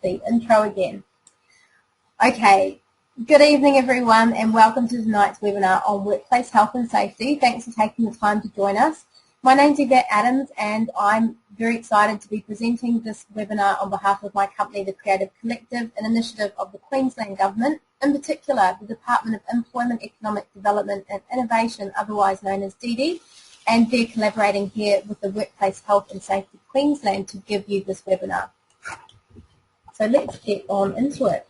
the intro again. Okay, good evening everyone and welcome to tonight's webinar on workplace health and safety. Thanks for taking the time to join us. My name's Yvette and I'm very excited to be presenting this webinar on behalf of my company, the Creative Collective, an initiative of the Queensland Government, in particular the Department of Employment, Economic Development and Innovation, otherwise known as DD, and they're collaborating here with the Workplace Health and Safety Queensland to give you this webinar. So let's get on into it.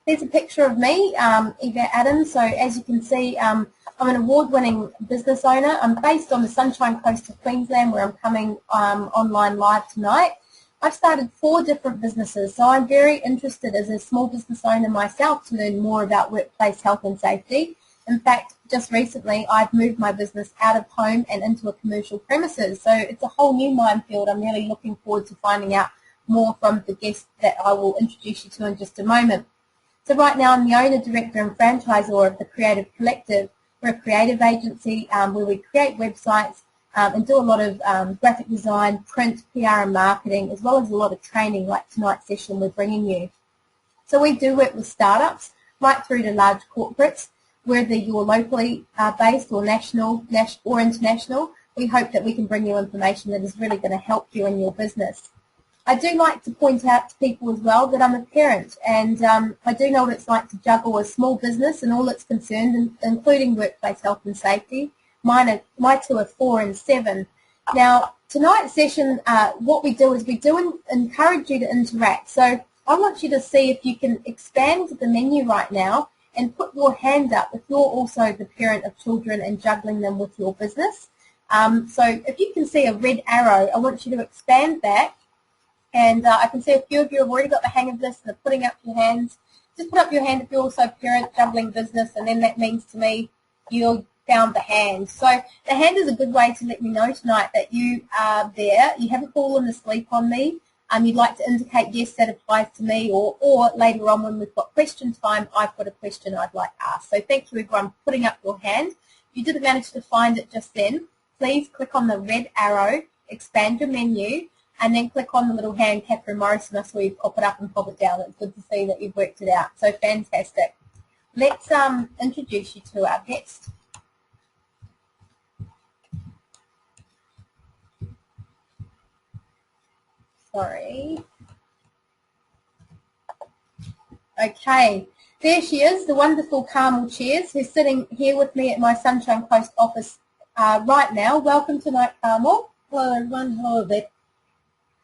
There's a picture of me, Yvette Adams. So as you can see, I'm an award-winning business owner. I'm based on the Sunshine Coast of Queensland where I'm coming online live tonight. I've started 4 different businesses, so I'm very interested as a small business owner myself to learn more about workplace health and safety. In fact, just recently I've moved my business out of home and into a commercial premises, so it's a whole new minefield. I'm really looking forward to finding out more from the guest that I will introduce you to in just a moment. So right now I'm the owner, director and franchisor of the Creative Collective. We're a creative agency where we create websites and do a lot of graphic design, print, PR and marketing, as well as a lot of training like tonight's session we're bringing you. So we do work with startups right through to large corporates, whether you're locally based or national or international. We hope that we can bring you information that is really going to help you in your business. I do like to point out to people as well that I'm a parent, and I do know what it's like to juggle a small business and all that's concerned, including workplace health and safety. My 2 are 4 and 7. Now, tonight's session, what we do is we do encourage you to interact. So I want you to see if you can expand the menu right now and put your hand up if you're also the parent of children and juggling them with your business. So if you can see a red arrow, I want you to expand that. And I can see a few of you have already got the hang of this and are putting up your hands. Just put up your hand if you're also a parent juggling business, and then that means to me you found the hand. So the hand is a good way to let me know tonight that you are there. You haven't fallen asleep on me. You'd like to indicate yes, that applies to me, or later on when we've got question time, I've got a question I'd like asked. So thank you everyone for putting up your hand. If you didn't manage to find it just then, please click on the red arrow, expand your menu, and then click on the little hand, Catherine Morrison. I saw you pop it up and pop it down. It's good to see that you've worked it out. So fantastic. Let's introduce you to our guest. Sorry. Okay, there she is, the wonderful Carmel Cheers, who's sitting here with me at my Sunshine Coast office right now. Welcome tonight, Carmel. Hello everyone. Hello, Yvette.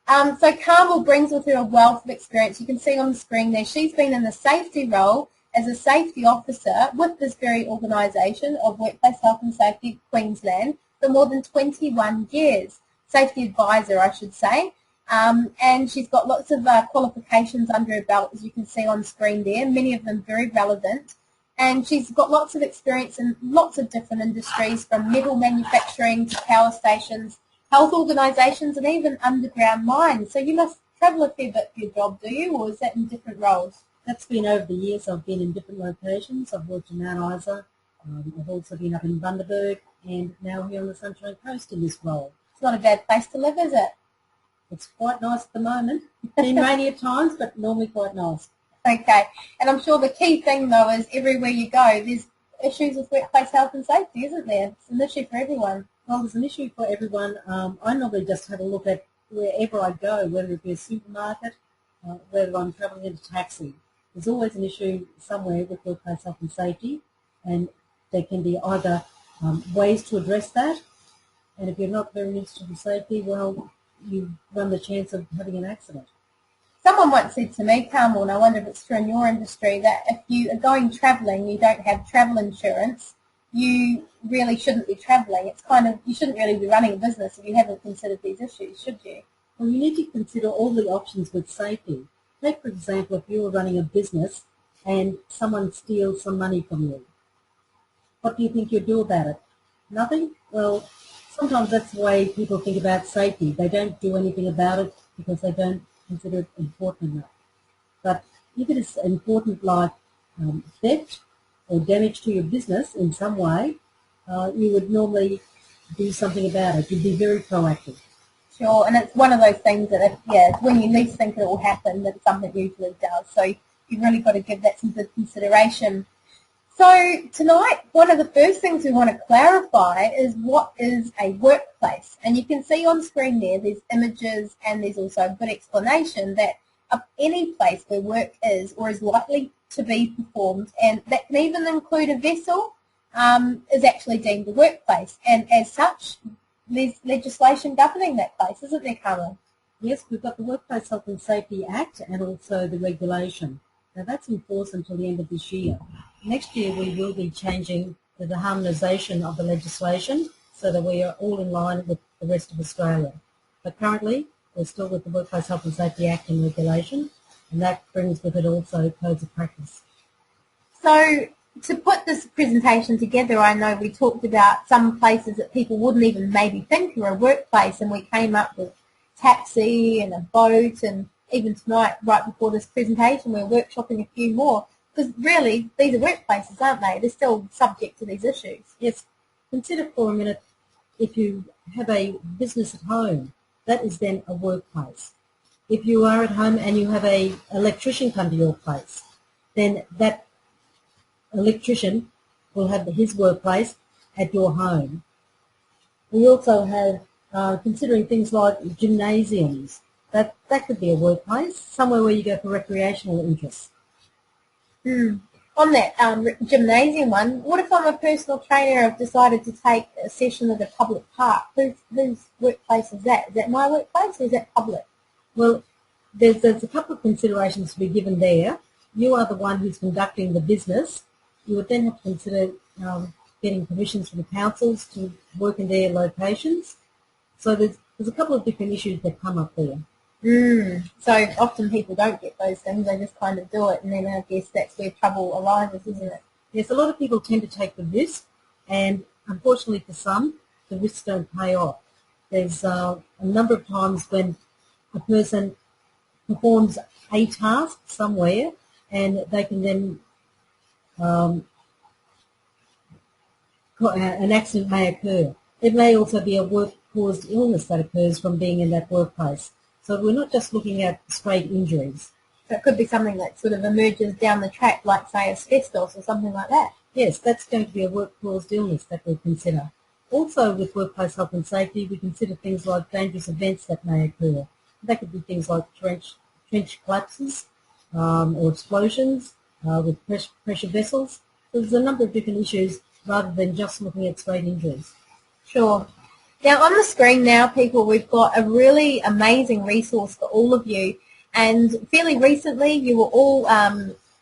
So Carmel brings with her a wealth of experience. You can see on the screen there, she's been in the safety role as a safety officer with this very organisation of Workplace Health and Safety Queensland for more than 21 years. Safety advisor, I should say. And she's got lots of qualifications under her belt, as you can see on screen there, many of them very relevant. And she's got lots of experience in lots of different industries, from metal manufacturing to power stations, health organisations and even underground mines. So you must travel a fair bit for your job, do you, or is that in different roles? That's been over the years. I've been in different locations. I've worked in Mount Isa. I've also been up in Bundaberg and now here on the Sunshine Coast in this role. It's not a bad place to live, is it? It's quite nice at the moment. It's been rainy at times, but normally quite nice. Okay, and I'm sure the key thing though is everywhere you go there's issues with workplace health and safety, isn't there? It's an issue for everyone. Well, there's an issue for everyone. I normally just have a look at wherever I go, whether it be a supermarket, whether I'm travelling in a taxi. There's always an issue somewhere with workplace health and safety, and there can be either ways to address that, and if you're not very interested in safety, well, you run the chance of having an accident. Someone once said to me, Carmel, and I wonder if it's true in your industry, that if you are going travelling, you don't have travel insurance, you really shouldn't be travelling. It's kind of, you shouldn't really be running a business if you haven't considered these issues, should you? Well, you need to consider all the options with safety. Take, for example, if you were running a business and someone steals some money from you. What do you think you'd do about it? Nothing? Well, sometimes that's the way people think about safety. They don't do anything about it because they don't consider it important enough. But if it is important like theft or damage to your business in some way, you would normally do something about it. You'd be very proactive. Sure, and it's one of those things that, it's when you least think it will happen that something usually does. So you've really got to give that some good consideration. So tonight, one of the first things we want to clarify is what is a workplace. And you can see on screen there's images and there's also a good explanation that any place where work is or is likely to be performed, and that can even include a vessel, is actually deemed a workplace. And as such, there's legislation governing that place, isn't there, Carmel? Yes, we've got the Workplace Health and Safety Act and also the regulation. Now that's in force until the end of this year. Next year we will be changing the harmonisation of the legislation so that we are all in line with the rest of Australia. But currently we're still with the Workplace Health and Safety Act and regulation, and that brings with it also codes of practice. So to put this presentation together, I know we talked about some places that people wouldn't even maybe think are a workplace, and we came up with taxi and a boat, and even tonight, right before this presentation, we're workshopping a few more, because really, these are workplaces, aren't they? They're still subject to these issues. Yes. Consider for a minute, if you have a business at home, that is then a workplace. If you are at home and you have an electrician come to your place, then that electrician will have his workplace at your home. We also have, considering things like gymnasiums, that could be a workplace, somewhere where you go for recreational interests. On that gymnasium one, what if I'm a personal trainer and I've decided to take a session at a public park? Whose workplace is that? Is that my workplace or is that public? Well, there's a couple of considerations to be given there. You are the one who's conducting the business. You would then have to consider getting permissions from the councils to work in their locations. So there's a couple of different issues that come up there. So often people don't get those things, they just kind of do it, and then I guess that's where trouble arises, isn't it? Yes, a lot of people tend to take the risk, and unfortunately for some, the risks don't pay off. There's a number of times when a person performs a task somewhere, and they can then, an accident may occur. It may also be a work-caused illness that occurs from being in that workplace. So we're not just looking at straight injuries. So it could be something that sort of emerges down the track, like, say, asbestos or something like that. Yes, that's going to be a work-caused illness that we consider. Also, with workplace health and safety, we consider things like dangerous events that may occur. That could be things like trench collapses or explosions with pressure vessels. So there's a number of different issues rather than just looking at straight injuries. Sure. Now on the screen now, people, we've got a really amazing resource for all of you, and fairly recently you were all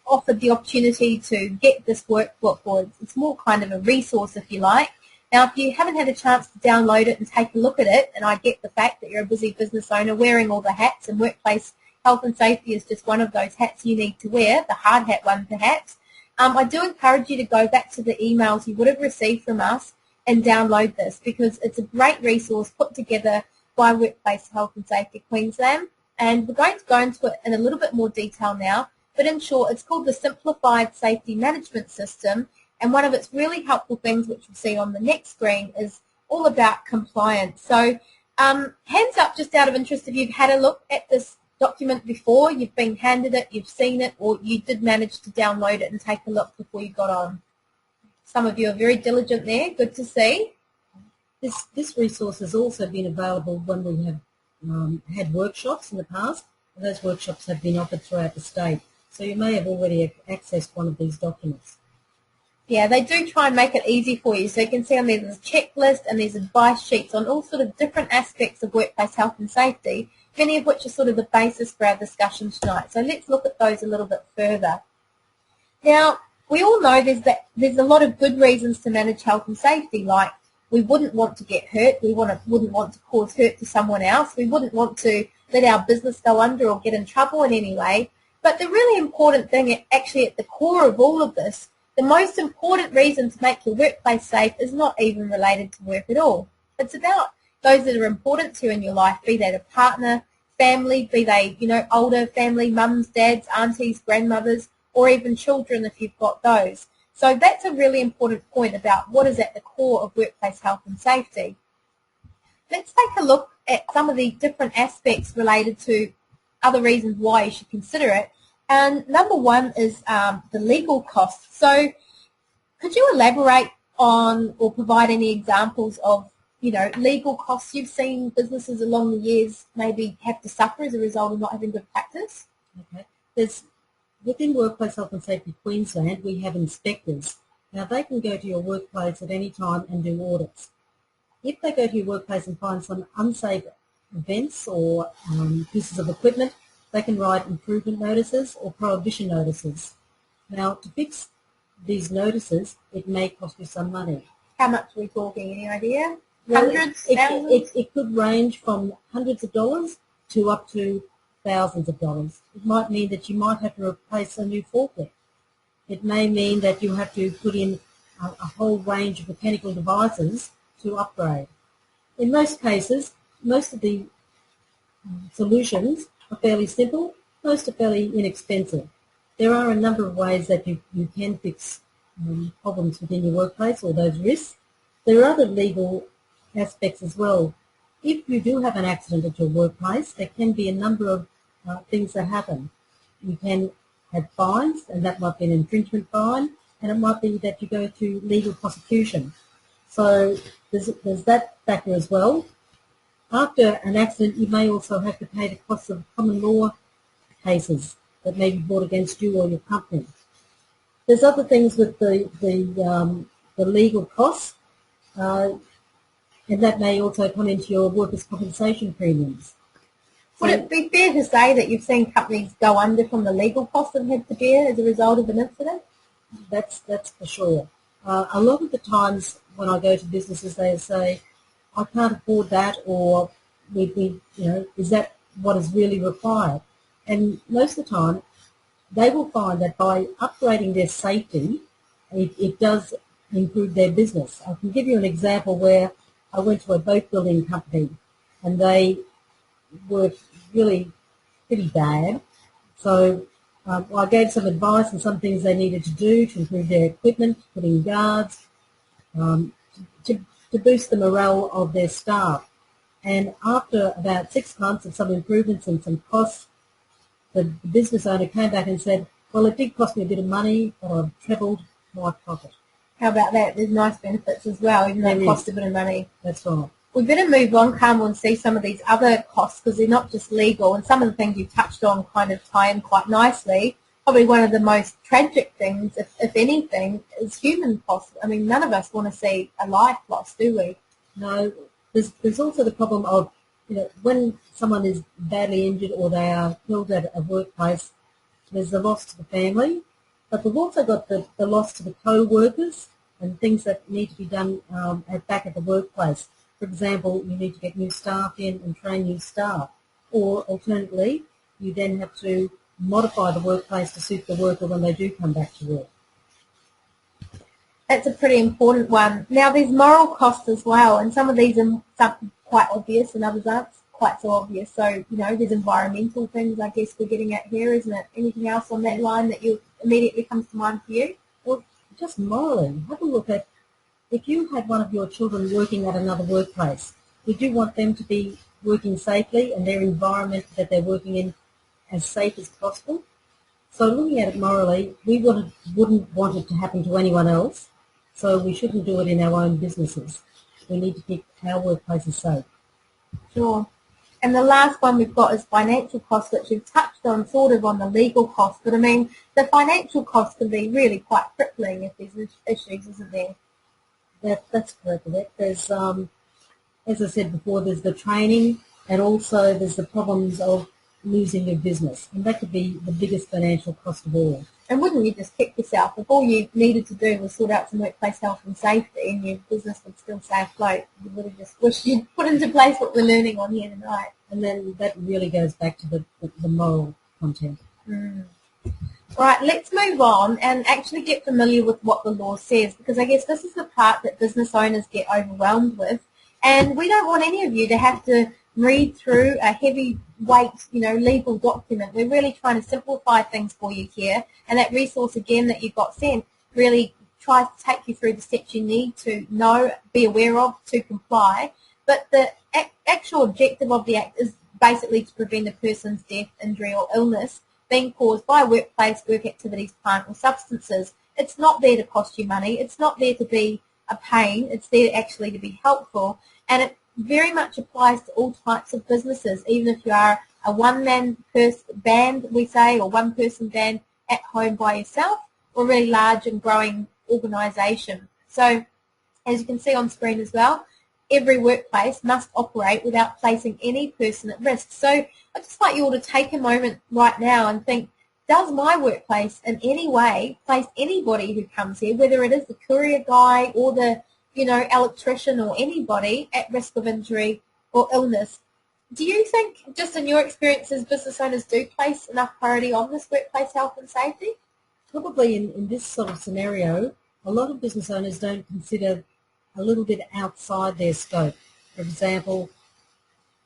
offered the opportunity to get this workbook, or it's more kind of a resource if you like. Now if you haven't had a chance to download it and take a look at it, and I get the fact that you're a busy business owner wearing all the hats, and workplace health and safety is just one of those hats you need to wear, the hard hat one perhaps, I do encourage you to go back to the emails you would have received from us and download this, because it's a great resource put together by Workplace Health and Safety Queensland, and we're going to go into it in a little bit more detail now, but in short it's called the Simplified Safety Management System, and one of its really helpful things, which you'll see on the next screen, is all about compliance. So hands up just out of interest if you've had a look at this document before, you've been handed it, you've seen it, or you did manage to download it and take a look before you got on. Some of you are very diligent there. Good to see. This resource has also been available when we have had workshops in the past. And those workshops have been offered throughout the state. So you may have already accessed one of these documents. Yeah, they do try and make it easy for you. So you can see on there there's a checklist and there's advice sheets on all sort of different aspects of workplace health and safety, many of which are sort of the basis for our discussion tonight. So let's look at those a little bit further. Now, we all know there's a lot of good reasons to manage health and safety, like we wouldn't want to get hurt, we wouldn't want to cause hurt to someone else, we wouldn't want to let our business go under or get in trouble in any way. But the really important thing, actually at the core of all of this, the most important reason to make your workplace safe is not even related to work at all. It's about those that are important to you in your life, be they a partner, family, be they, older family, mums, dads, aunties, grandmothers, or even children if you've got those. So that's a really important point about what is at the core of workplace health and safety. Let's take a look at some of the different aspects related to other reasons why you should consider it. And number one is the legal costs. So could you elaborate on or provide any examples of, legal costs you've seen businesses along the years maybe have to suffer as a result of not having good practice? Okay. Within Workplace Health and Safety Queensland, we have inspectors. Now, they can go to your workplace at any time and do audits. If they go to your workplace and find some unsafe events or pieces of equipment, they can write improvement notices or prohibition notices. Now, to fix these notices, it may cost you some money. How much are we talking? Any idea? Well, Hundreds? Thousands? It could range from hundreds of dollars to up to thousands of dollars. It might mean that you might have to replace a new forklift. It may mean that you have to put in a whole range of mechanical devices to upgrade. In most cases, most of the solutions are fairly simple, most are fairly inexpensive. There are a number of ways that you can fix problems within your workplace or those risks. There are other legal aspects as well. If you do have an accident at your workplace, there can be a number of things that happen. You can have fines, and that might be an infringement fine, and it might be that you go to legal prosecution. So there's that factor as well. After an accident, you may also have to pay the costs of common law cases that may be brought against you or your company. There's other things with the legal costs, and that may also come into your workers' compensation premiums. Would it be fair to say that you've seen companies go under from the legal costs they've had to bear as a result of an incident? That's for sure. A lot of the times when I go to businesses, they say, I can't afford that, or is that what is really required? And most of the time, they will find that by upgrading their safety, it does improve their business. I can give you an example where I went to a boat building company, and they were really pretty bad. So I gave some advice on some things they needed to do to improve their equipment, put in guards, to boost the morale of their staff. And after about 6 months of some improvements and some costs, the business owner came back and said, well, it did cost me a bit of money, but I've trebled my profit. How about that? There's nice benefits as well, even though it costs a bit of money. That's right. We better move on, Carmel, and see some of these other costs, because they're not just legal, and some of the things you've touched on kind of tie in quite nicely. Probably one of the most tragic things, if anything, is human costs. I mean, none of us want to see a life lost, do we? No. There's also the problem of, when someone is badly injured or they are killed at a workplace, there's the loss to the family, but we've also got the loss to the co-workers and things that need to be done back at the workplace. For example, you need to get new staff in and train new staff, or alternatively, you then have to modify the workplace to suit the worker when they do come back to work. That's a pretty important one. Now, there's moral costs as well, and some of these are quite obvious and others aren't quite so obvious. So, there's environmental things, I guess, we're getting at here, isn't it? Anything else on that line that immediately comes to mind for you? Well, just morally, have a look at, if you had one of your children working at another workplace, would you want them to be working safely and their environment that they're working in as safe as possible? So looking at it morally, we wouldn't want it to happen to anyone else, so we shouldn't do it in our own businesses. We need to keep our workplaces safe. Sure. And the last one we've got is financial costs, which you've touched on sort of on the legal costs, but I mean, the financial costs can be really quite crippling if there's issues, isn't there? That's correct, Yvette. There's, as I said before, there's the training, and also there's the problems of losing your business, and that could be the biggest financial cost of all. And wouldn't you just kick yourself if all you needed to do was sort out some workplace health and safety and your business would still stay afloat? You would have just wished you'd put into place what we're learning on here tonight. And then that really goes back to the moral content. Right, let's move on and actually get familiar with what the law says, because I guess this is the part that business owners get overwhelmed with, and we don't want any of you to have to read through a heavyweight, legal document. We're really trying to simplify things for you here, and that resource again that you got sent really tries to take you through the steps you need to know, be aware of, to comply. But the actual objective of the Act is basically to prevent a person's death, injury or illness being caused by workplace, work activities, plant or substances. It's not there to cost you money. It's not there to be a pain. It's there actually to be helpful. And it very much applies to all types of businesses, even if you are a one-man band, we say, or one-person band at home by yourself, or a really large and growing organisation. So, as you can see on screen as well, every workplace must operate without placing any person at risk. So I'd just like you all to take a moment right now and think, does my workplace in any way place anybody who comes here, whether it is the courier guy or the electrician or anybody, at risk of injury or illness? Do you think, just in your experiences, business owners do place enough priority on this workplace health and safety? Probably in this sort of scenario, a lot of business owners don't consider a little bit outside their scope. For example,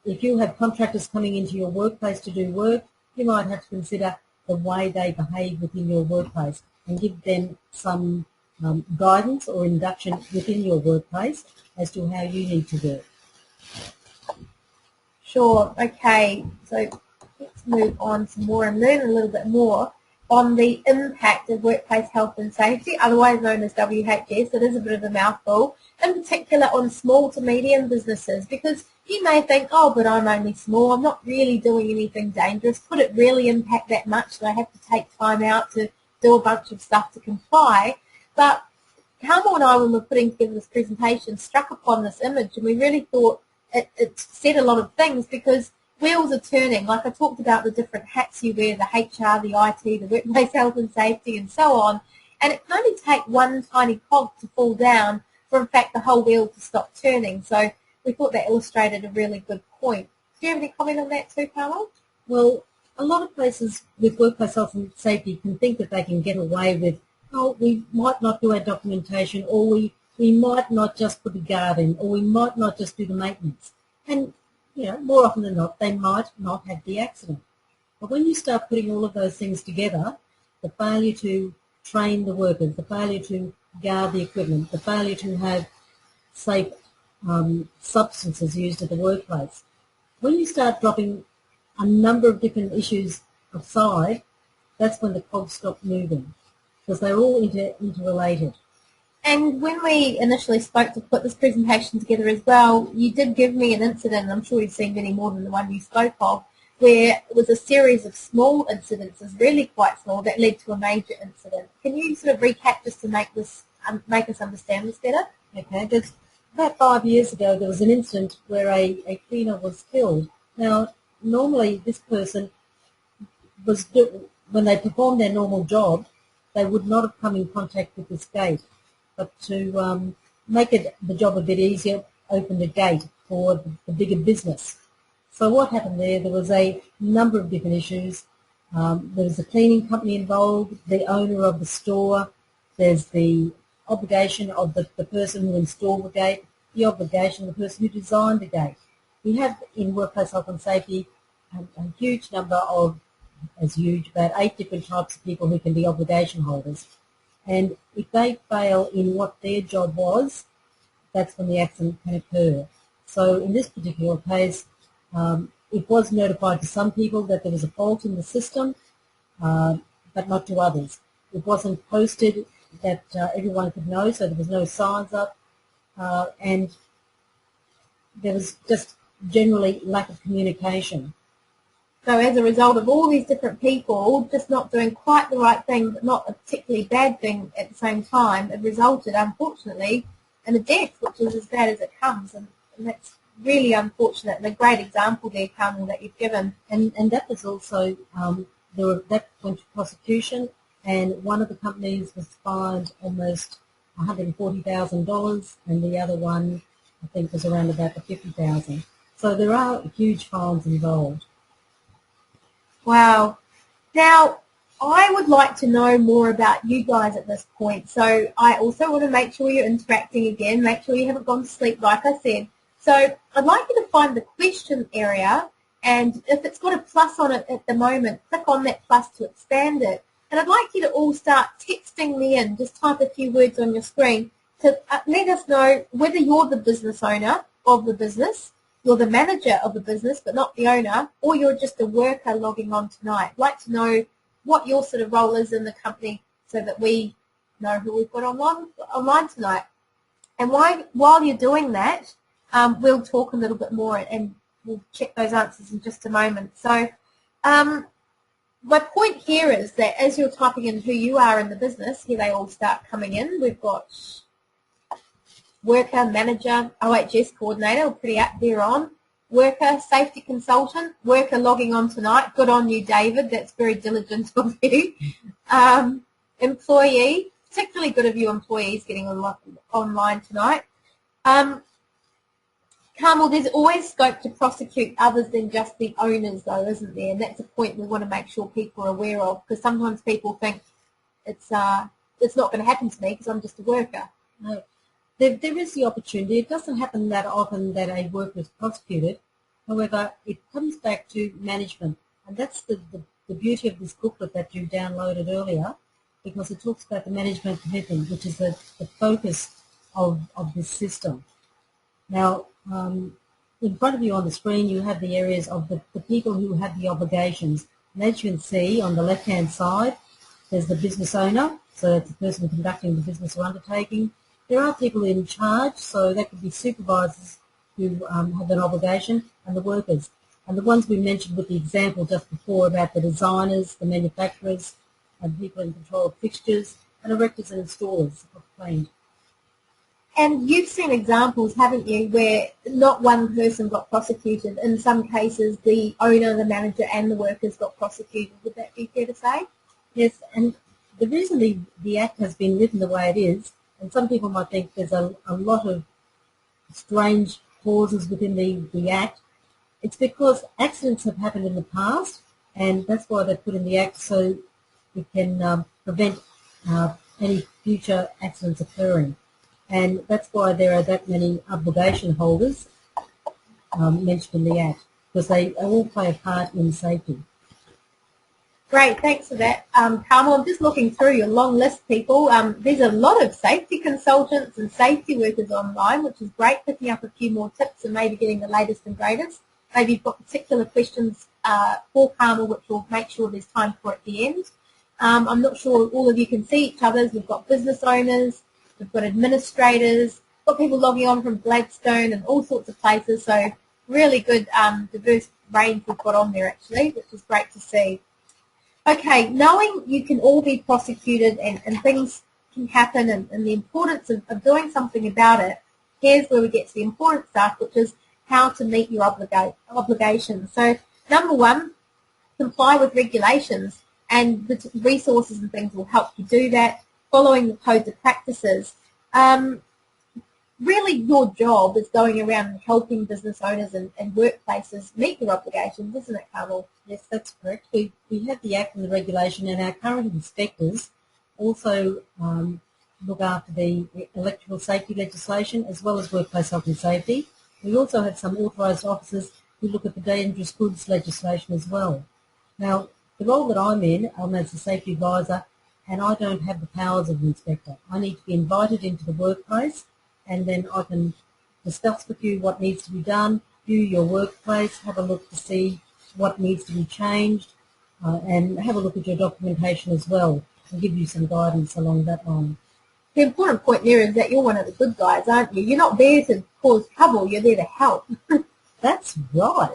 if you have contractors coming into your workplace to do work, you might have to consider the way they behave within your workplace and give them some guidance or induction within your workplace as to how you need to do it. Sure, okay, so let's move on some more and learn a little bit more on the impact of workplace health and safety, otherwise known as WHS. It is a bit of a mouthful, in particular on small to medium businesses, because you may think, oh, but I'm only small, I'm not really doing anything dangerous. Could it really impact that much that I have to take time out to do a bunch of stuff to comply? But Carmel and I, when we were putting together this presentation, struck upon this image, and we really thought it said a lot of things, because wheels are turning. Like I talked about the different hats you wear, the HR, the IT, the workplace health and safety, and so on. And it can only take one tiny cog to fall down for, in fact, the whole wheel to stop turning. So we thought that illustrated a really good point. Do you have any comment on that too, Carmel? Well, a lot of places with workplace health and safety can think that they can get away with, oh, we might not do our documentation, or we might not just put the guard in, or we might not just do the maintenance. And more often than not, they might not have the accident. But when you start putting all of those things together, the failure to train the workers, the failure to guard the equipment, the failure to have safe substances used at the workplace, when you start dropping a number of different issues aside, that's when the cogs stop moving, because they're all interrelated. And when we initially spoke to put this presentation together as well, you did give me an incident, and I'm sure you've seen many more than the one you spoke of, where it was a series of small incidences, really quite small, that led to a major incident. Can you sort of recap just to make us understand this better? Okay, because about 5 years ago there was an incident where a cleaner was killed. Now, normally this person when they performed their normal job, they would not have come in contact with this gate. But to make the job a bit easier, opened a gate for the bigger business. So what happened there? There was a number of different issues. There was a cleaning company involved, the owner of the store, there's the obligation of the person who installed the gate, the obligation of the person who designed the gate. We have in workplace health and safety a huge number of, about 8 different types of people who can be obligation holders. And if they fail in what their job was, that's when the accident can occur. So in this particular case, it was notified to some people that there was a fault in the system, but not to others. It wasn't posted that everyone could know, so there was no signs up, and there was just generally lack of communication. So as a result of all these different people just not doing quite the right thing, but not a particularly bad thing at the same time, it resulted, unfortunately, in a death, which is as bad as it comes. And that's really unfortunate, and a great example there, Carmel, that you've given. And that was also, that went to prosecution, and one of the companies was fined almost $140,000, and the other one, I think, was around about the $50,000. So there are huge fines involved. Wow. Now, I would like to know more about you guys at this point. So I also want to make sure you're interacting again, make sure you haven't gone to sleep, like I said. So I'd like you to find the question area, and if it's got a plus on it at the moment, click on that plus to expand it. And I'd like you to all start texting me in, just type a few words on your screen to let us know whether you're the business owner of the business, you're the manager of the business but not the owner, or you're just a worker logging on tonight. I'd like to know what your sort of role is in the company so that we know who we've got online tonight. And while you're doing that, we'll talk a little bit more and we'll check those answers in just a moment. So my point here is that as you're typing in who you are in the business, here they all start coming in. We've got worker, manager, OHS coordinator, pretty up there on. Worker, safety consultant, worker logging on tonight. Good on you, David. That's very diligent of you. Employee, particularly good of you employees getting online tonight. Carmel, there's always scope to prosecute others than just the owners, though, isn't there? And that's a point we want to make sure people are aware of, because sometimes people think it's not going to happen to me because I'm just a worker. No. There is the opportunity. It doesn't happen that often that a worker is prosecuted. However, it comes back to management. And that's the beauty of this booklet that you downloaded earlier, because it talks about the management commitment, which is the focus of this system. Now, in front of you on the screen, you have the areas of the people who have the obligations. And as you can see on the left-hand side, there's the business owner, so that's the person conducting the business or undertaking. There are people in charge, so that could be supervisors who have an obligation, and the workers. And the ones we mentioned with the example just before about the designers, the manufacturers, and people in control of fixtures, and erectors and installers of paint. And you've seen examples, haven't you, where not one person got prosecuted. In some cases, the owner, the manager, and the workers got prosecuted. Would that be fair to say? Yes, and the reason the Act has been written the way it is, and some people might think there's a lot of strange clauses within the Act, it's because accidents have happened in the past, and that's why they put in the Act so it can prevent any future accidents occurring. And that's why there are that many obligation holders mentioned in the Act, because they all play a part in safety. Great, thanks for that, Carmel. I'm just looking through your long list, people. There's a lot of safety consultants and safety workers online, which is great, picking up a few more tips and maybe getting the latest and greatest. Maybe you've got particular questions for Carmel, which we'll make sure there's time for at the end. I'm not sure all of you can see each other's. We've got business owners, we've got administrators, we've got people logging on from Gladstone and all sorts of places, so really good diverse range we've got on there actually, which is great to see. Okay, knowing you can all be prosecuted and things can happen and the importance of doing something about it, here's where we get to the important stuff, which is how to meet your obligations. So number one, comply with regulations, and the resources and things will help you do that, following the codes of practices. Really your job is going around and helping business owners and workplaces meet their obligations, isn't it, Carmel? Yes, that's correct. We have the Act and the regulation, and our current inspectors also look after the electrical safety legislation as well as workplace health and safety. We also have some authorised officers who look at the dangerous goods legislation as well. Now, the role that I'm in, I'm as a safety advisor, and I don't have the powers of an inspector. I need to be invited into the workplace, and then I can discuss with you what needs to be done, view your workplace, have a look to see what needs to be changed, and have a look at your documentation as well, and give you some guidance along that line. The important point there is that you're one of the good guys, aren't you? You're not there to cause trouble, you're there to help. That's right.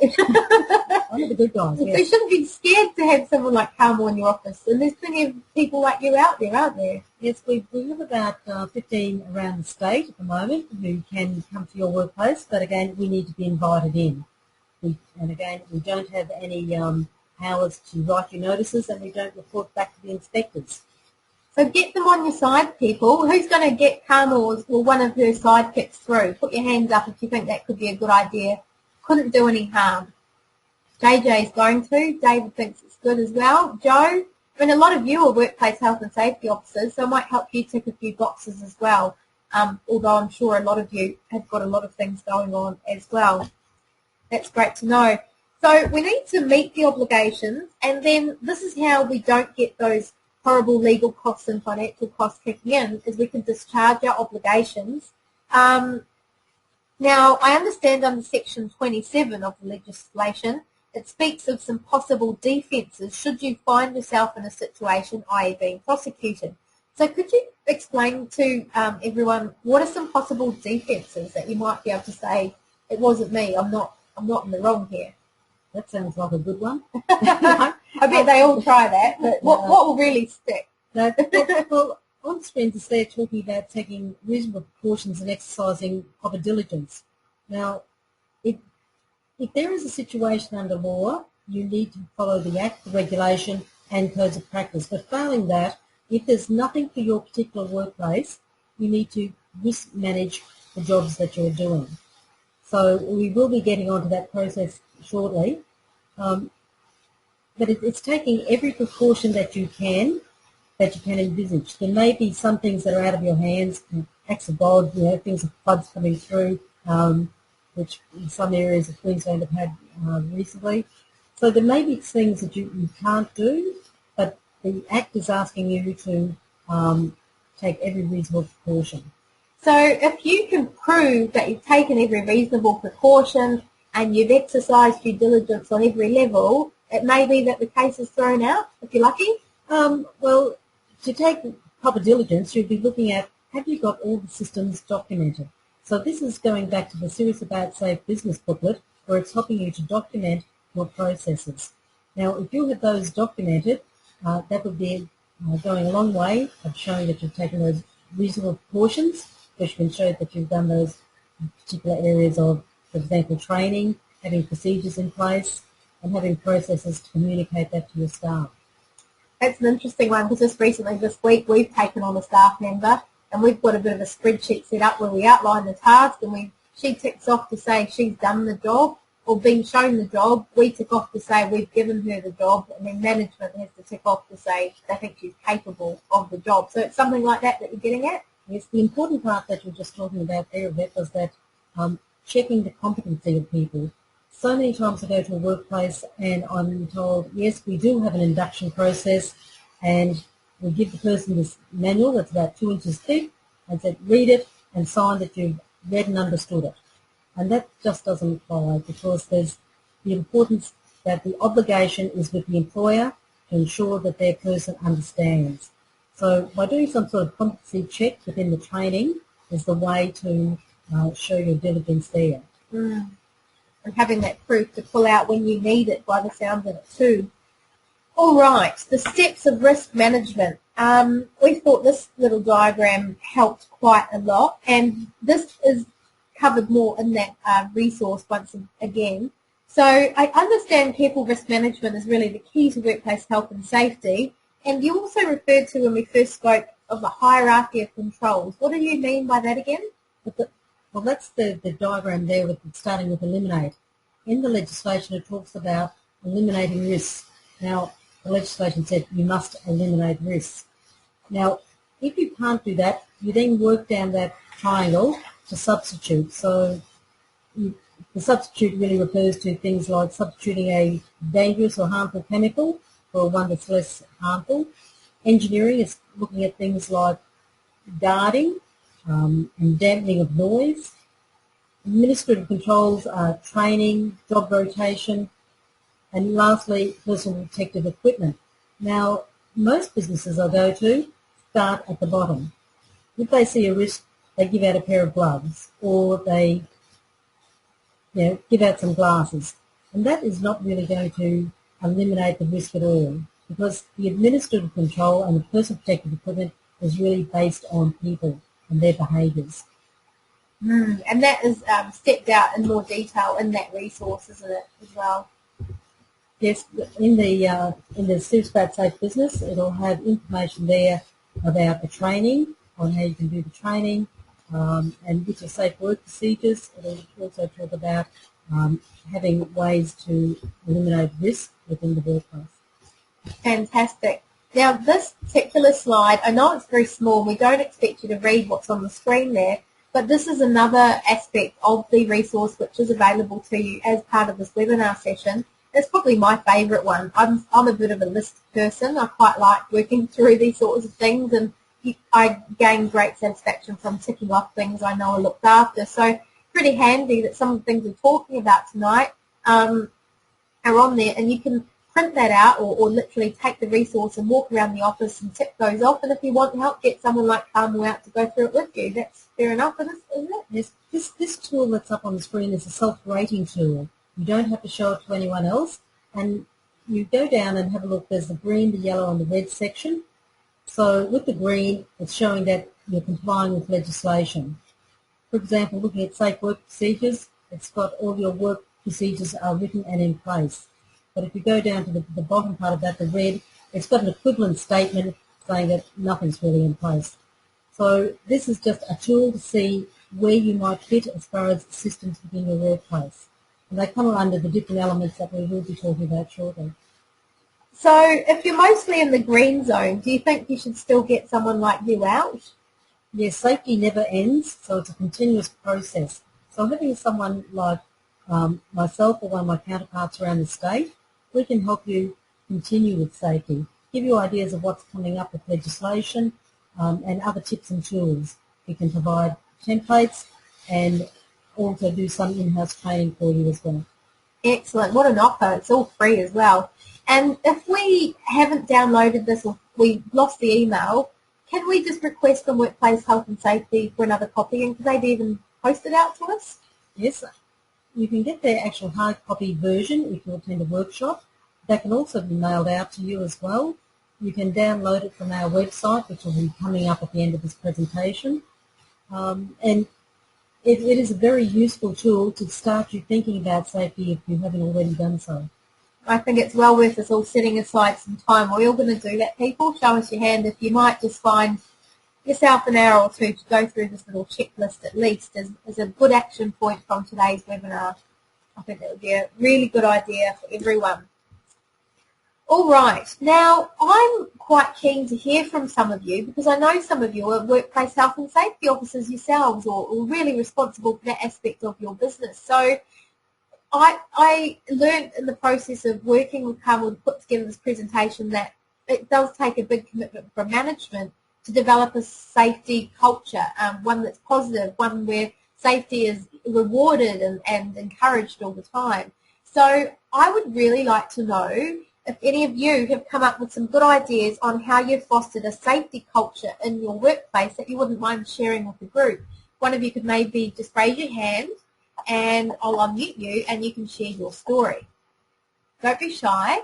One of the good guys, yes. So you shouldn't be scared to have someone like Carmel in your office, and there's plenty of people like you out there, aren't there? Yes, we have about 15 around the state at the moment who can come to your workplace, but again, we need to be invited in. And again, we don't have any powers to write you notices, and we don't report back to the inspectors. So get them on your side, people. Who's going to get Carmel or one of her sidekicks through? Put your hands up if you think that could be a good idea. Couldn't do any harm. JJ's going to. David thinks it's good as well. Joe, I mean, a lot of you are workplace health and safety officers, so it might help you tick a few boxes as well, although I'm sure a lot of you have got a lot of things going on as well. That's great to know. So we need to meet the obligations, and then this is how we don't get those horrible legal costs and financial costs kicking in, is we can discharge our obligations. Now, I understand under Section 27 of the legislation, it speaks of some possible defences should you find yourself in a situation, i.e. being prosecuted. So could you explain to everyone what are some possible defences that you might be able to say, it wasn't me, I'm not in the wrong here? That sounds like a good one. I bet they all try that, but what will really stick? No, well, on the screen it's there talking about taking reasonable precautions and exercising proper diligence. Now, if there is a situation under law, you need to follow the Act, the regulation and codes of practice. But failing that, if there's nothing for your particular workplace, you need to risk manage the jobs that you're doing. So we will be getting onto that process shortly. But it's taking every precaution that you can envisage. There may be some things that are out of your hands, acts of God, things of floods coming through, which in some areas of Queensland have had recently. So there may be things that you can't do, but the Act is asking you to take every reasonable precaution. So if you can prove that you've taken every reasonable precaution and you've exercised due diligence on every level, it may be that the case is thrown out, if you're lucky? Well, to take proper diligence, you'll be looking at, have you got all the systems documented? So this is going back to the Serious About Safe Business booklet, where it's helping you to document your processes. Now, if you have those documented, that would be going a long way of showing that you've taken those reasonable precautions, which can show that you've done those particular areas of, for example, training, having procedures in place, and having processes to communicate that to your staff. That's an interesting one, because just recently this week we've taken on a staff member and we've got a bit of a spreadsheet set up where we outline the task and she ticks off to say she's done the job or been shown the job. We tick off to say we've given her the job, and then management has to tick off to say they think she's capable of the job. So it's something like that you're getting at? Yes, the important part that you're just talking about there, Yvette, was that checking the competency of people. So many times I go to a workplace and I'm told, yes, we do have an induction process, and we give the person this manual that's about 2 inches thick and said, read it and sign that you've read and understood it. And that just doesn't follow, because there's the importance that the obligation is with the employer to ensure that their person understands. So by doing some sort of competency check within the training is the way to show your diligence there. And having that proof to pull out when you need it, by the sound of it too. All right, the steps of risk management. We thought this little diagram helped quite a lot, and this is covered more in that resource once again. So I understand careful risk management is really the key to workplace health and safety, and you also referred to when we first spoke of the hierarchy of controls. What do you mean by that again? Well, that's the diagram there with starting with eliminate. In the legislation it talks about eliminating risks. Now, the legislation said you must eliminate risks. Now, if you can't do that, you then work down that triangle to substitute. So the substitute really refers to things like substituting a dangerous or harmful chemical for one that's less harmful. Engineering is looking at things like guarding and dampening of noise. Administrative controls are training, job rotation, and lastly, personal protective equipment. Now, most businesses I go to start at the bottom. If they see a risk, they give out a pair of gloves, or they give out some glasses. And that is not really going to eliminate the risk at all, because the administrative control and the personal protective equipment is really based on people and their behaviours. And that is stepped out in more detail in that resource, isn't it, as well? Yes, in the Serious About Safe Business, it'll have information there about the training, on how you can do the training, and which are safe work procedures. It'll also talk about having ways to eliminate risk within the workplace. Fantastic. Now, this particular slide, I know it's very small. We don't expect you to read what's on the screen there, but this is another aspect of the resource which is available to you as part of this webinar session. It's probably my favourite one. I'm a bit of a list person. I quite like working through these sorts of things, and I gain great satisfaction from ticking off things I know are looked after. So pretty handy that some of the things we're talking about tonight are on there, and you can print that out or literally take the resource and walk around the office and tick those off, and if you want help, get someone like Carmel out to go through it with you. That's fair enough, isn't it? Yes, this tool that's up on the screen is a self-rating tool. You don't have to show it to anyone else, and you go down and have a look. There's the green, the yellow and the red section. So with the green, it's showing that you're complying with legislation. For example, looking at safe work procedures, it's got all your work procedures are written and in place. But if you go down to the bottom part of that, the red, it's got an equivalent statement saying that nothing's really in place. So this is just a tool to see where you might fit as far as systems within your workplace. And they come under the different elements that we will be talking about shortly. So if you're mostly in the green zone, do you think you should still get someone like you out? Yes, safety never ends, so it's a continuous process. So having someone like myself or one of my counterparts around the state, we can help you continue with safety, give you ideas of what's coming up with legislation and other tips and tools. We can provide templates and also do some in-house training for you as well. Excellent. What an offer. It's all free as well. And if we haven't downloaded this or we lost the email, can we just request from Workplace Health and Safety for another copy, and could they even post it out to us? Yes, you can get their actual hard copy version if you attend a workshop. That can also be mailed out to you as well. You can download it from our website, which will be coming up at the end of this presentation. And it is a very useful tool to start you thinking about safety if you haven't already done so. I think it's well worth us all setting aside some time. We're all going to do that, people. Show us your hand if you might just find yourself an hour or two to go through this little checklist at least as a good action point from today's webinar. I think that would be a really good idea for everyone. All right. Now, I'm quite keen to hear from some of you because I know some of you are workplace health and safety officers yourselves or really responsible for that aspect of your business. So I learned in the process of working with Carmel to put together this presentation that it does take a big commitment from management to develop a safety culture, one that's positive, one where safety is rewarded and encouraged all the time. So I would really like to know if any of you have come up with some good ideas on how you've fostered a safety culture in your workplace that you wouldn't mind sharing with the group. One of you could maybe just raise your hand and I'll unmute you and you can share your story. Don't be shy.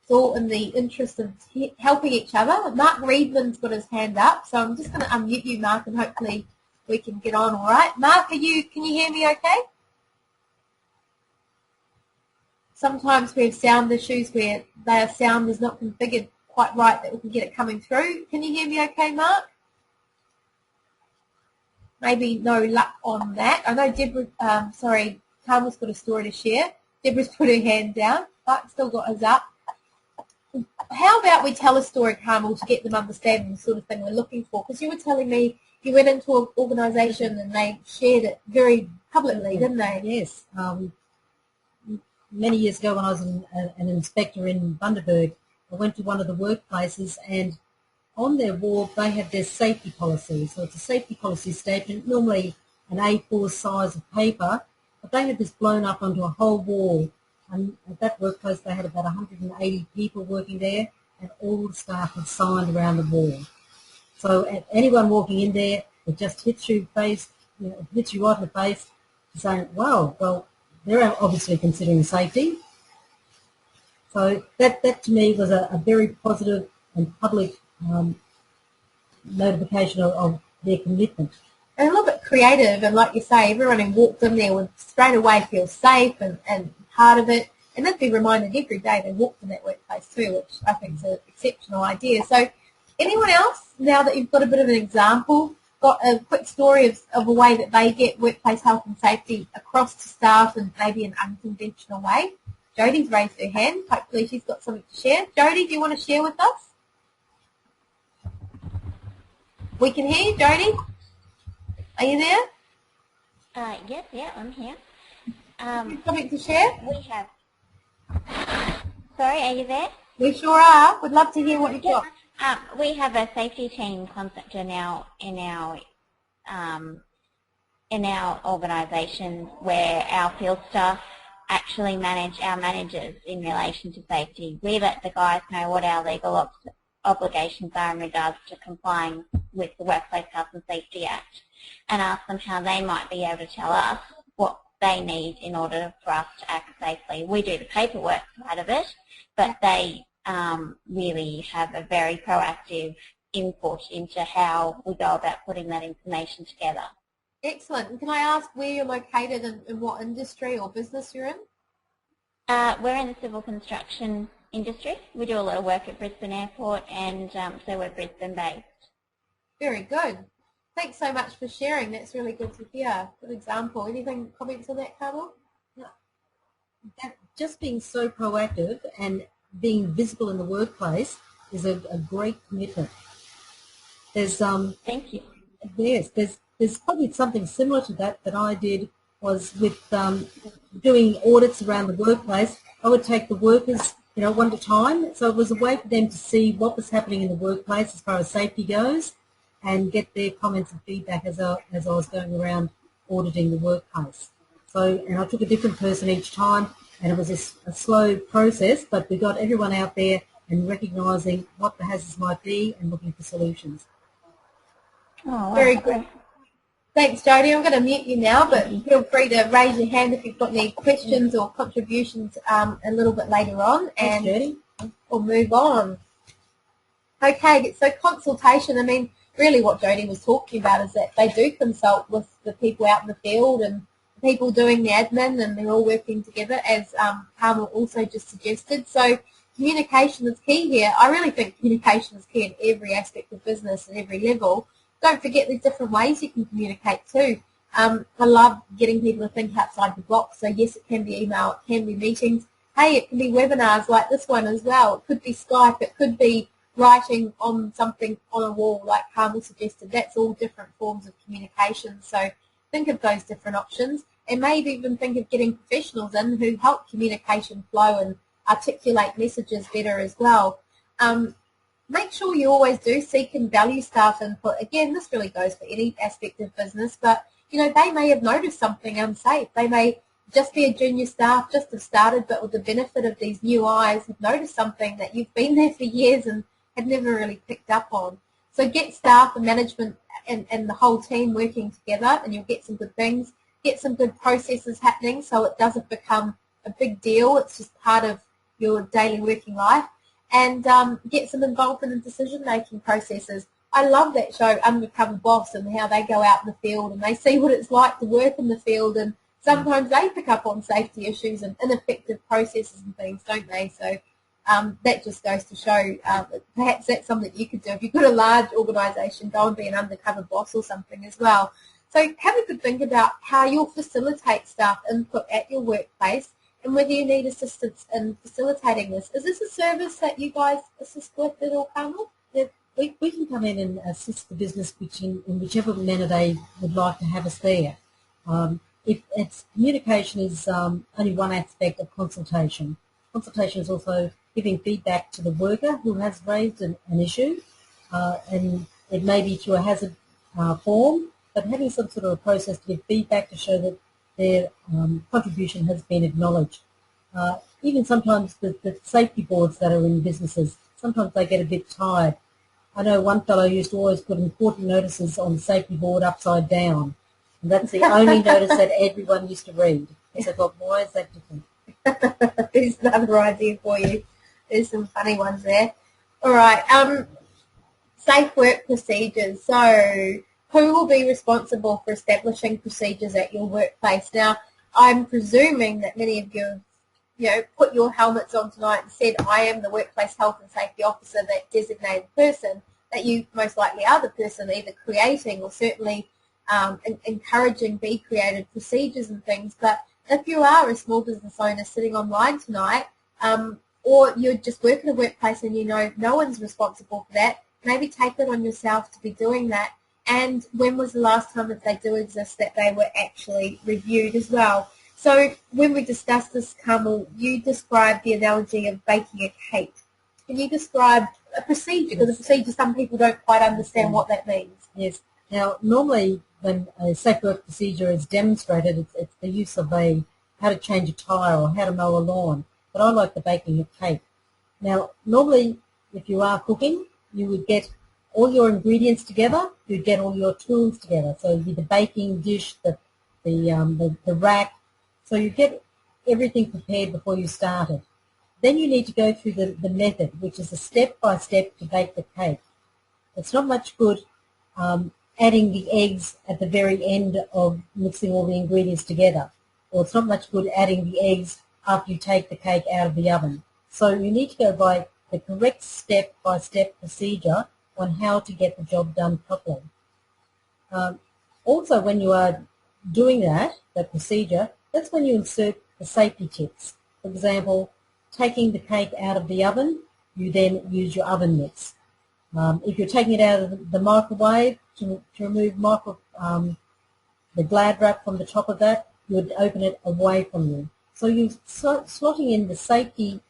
It's all in the interest of helping each other. Mark Reedman's got his hand up, so I'm just going to unmute you, Mark, and hopefully we can get on all right. Mark, can you hear me okay? Sometimes we have sound issues where their sound is not configured quite right that we can get it coming through. Can you hear me okay, Mark? Maybe no luck on that. I know Deborah, Carmel's got a story to share. Deborah's put her hand down. Mark's still got his up. How about we tell a story, Carmel, to get them understanding the sort of thing we're looking for? Because you were telling me you went into an organisation and they shared it very publicly, didn't they? Yes. Many years ago when I was an inspector in Bundaberg, I went to one of the workplaces and on their wall they had their safety policy. So it's a safety policy statement, normally an A4 size of paper, but they had this blown up onto a whole wall. And at that workplace they had about 180 people working there and all the staff had signed around the wall. So anyone walking in there, it just hits you face, hits you right in the face saying, wow, well, they're obviously considering safety. So that to me was a very positive and public notification of their commitment. And a little bit creative, and like you say, everyone who walked in there would straight away feel safe and part of it. And they'd be reminded every day they walked in that workplace too, which I think is an exceptional idea. So anyone else, now that you've got a bit of an example, got a quick story of a way that they get workplace health and safety across to staff in maybe an unconventional way? Jodie's raised her hand. Hopefully she's got something to share. Jodie, do you want to share with us? We can hear you, Jodie. Are you there? Yes, yeah, I'm here. Something to share? We have. Sorry, are you there? We sure are. We'd love to hear what you've got. We have a safety team concept in our in our organisations where our field staff actually manage our managers in relation to safety. We let the guys know what our legal obligations are in regards to complying with the Workplace Health and Safety Act, and ask them how they might be able to tell us what they need in order for us to act safely. We do the paperwork side of it, but they really have a very proactive input into how we go about putting that information together. Excellent. And can I ask where you're located and in what industry or business you're in? We're in the civil construction industry. We do a lot of work at Brisbane Airport, and so we're Brisbane-based. Very good. Thanks so much for sharing. That's really good to hear. Good example. Anything, comments on that, Carmel? Just being so proactive and being visible in the workplace is a great commitment. There's Thank you. Yes, there's probably something similar to that I did was with doing audits around the workplace. I would take the workers, one at a time. So it was a way for them to see what was happening in the workplace as far as safety goes, and get their comments and feedback as I was going around auditing the workplace. So, and I took a different person each time, and it was a slow process, but we got everyone out there and recognising what the hazards might be and looking for solutions. Oh, wow. Very good. Thanks, Jodie. I'm going to mute you now, but feel free to raise your hand if you've got any questions or contributions a little bit later on, and Thanks, we'll move on. Okay, so consultation, I mean, really what Jodie was talking about is that they do consult with the people out in the field and the people doing the admin, and they're all working together, as Carmel also just suggested. So communication is key here. I really think communication is key in every aspect of business and every level. Don't forget there's different ways you can communicate too. I love getting people to think outside the box. So yes, it can be email, it can be meetings. Hey, it can be webinars like this one as well. It could be Skype, it could be writing on something on a wall like Carmel suggested. That's all different forms of communication. So think of those different options, and maybe even think of getting professionals in who help communication flow and articulate messages better as well. Make sure you always do seek and value staff input. Again, this really goes for any aspect of business, but they may have noticed something unsafe. They may just be a junior staff, just have started, but with the benefit of these new eyes, have noticed something that you've been there for years and had never really picked up on. So get staff and management and the whole team working together, and you'll get some good things. Get some good processes happening so it doesn't become a big deal. It's just part of your daily working life. And get some involvement in decision-making processes. I love that show, Undercover Boss, and how they go out in the field and they see what it's like to work in the field, and sometimes they pick up on safety issues and ineffective processes and things, don't they? So that just goes to show perhaps that's something you could do. If you've got a large organisation, go and be an undercover boss or something as well. So have a good think about how you'll facilitate staff input at your workplace, and whether you need assistance in facilitating this. Is this a service that you guys assist with at all, Carmel? Yeah, we can come in and assist the business in whichever manner they would like to have us there. If it's communication is only one aspect of consultation. Consultation is also giving feedback to the worker who has raised an issue, and it may be through a hazard form, but having some sort of a process to give feedback to show that their contribution has been acknowledged. Even sometimes the safety boards that are in businesses, sometimes they get a bit tired. I know one fellow used to always put important notices on the safety board upside down, and that's the only notice that everyone used to read. I said, well, why is that different? There's another idea for you. There's some funny ones there. All right, safe work procedures. So who will be responsible for establishing procedures at your workplace? Now, I'm presuming that many of you have, put your helmets on tonight and said, I am the Workplace Health and Safety Officer, that designated person, that you most likely are the person either creating or certainly encouraging be created procedures and things. But if you are a small business owner sitting online tonight, or you're just working a workplace and no one's responsible for that, maybe take it on yourself to be doing that. And when was the last time, if they do exist, that they were actually reviewed as well? So when we discussed this, Carmel, you described the analogy of baking a cake. Can you describe a procedure? Because a procedure, some people don't quite understand what that means. Yes. Now, normally when a safe work procedure is demonstrated, it's the use of how to change a tyre or how to mow a lawn. But I like the baking of cake. Now, normally, if you are cooking, you would get all your ingredients together. You'd get all your tools together. So it'd be the baking dish, the rack. So you get everything prepared before you started. Then you need to go through the method, which is a step-by-step to bake the cake. It's not much good adding the eggs at the very end of mixing all the ingredients together. Or it's not much good adding the eggs after you take the cake out of the oven. So you need to go by the correct step-by-step procedure on how to get the job done properly. Also, when you are doing that procedure, that's when you insert the safety tips. For example, taking the cake out of the oven, you then use your oven mitts. If you're taking it out of the microwave to remove the Glad wrap from the top of that, you would open it away from you. So you're slotting in the safety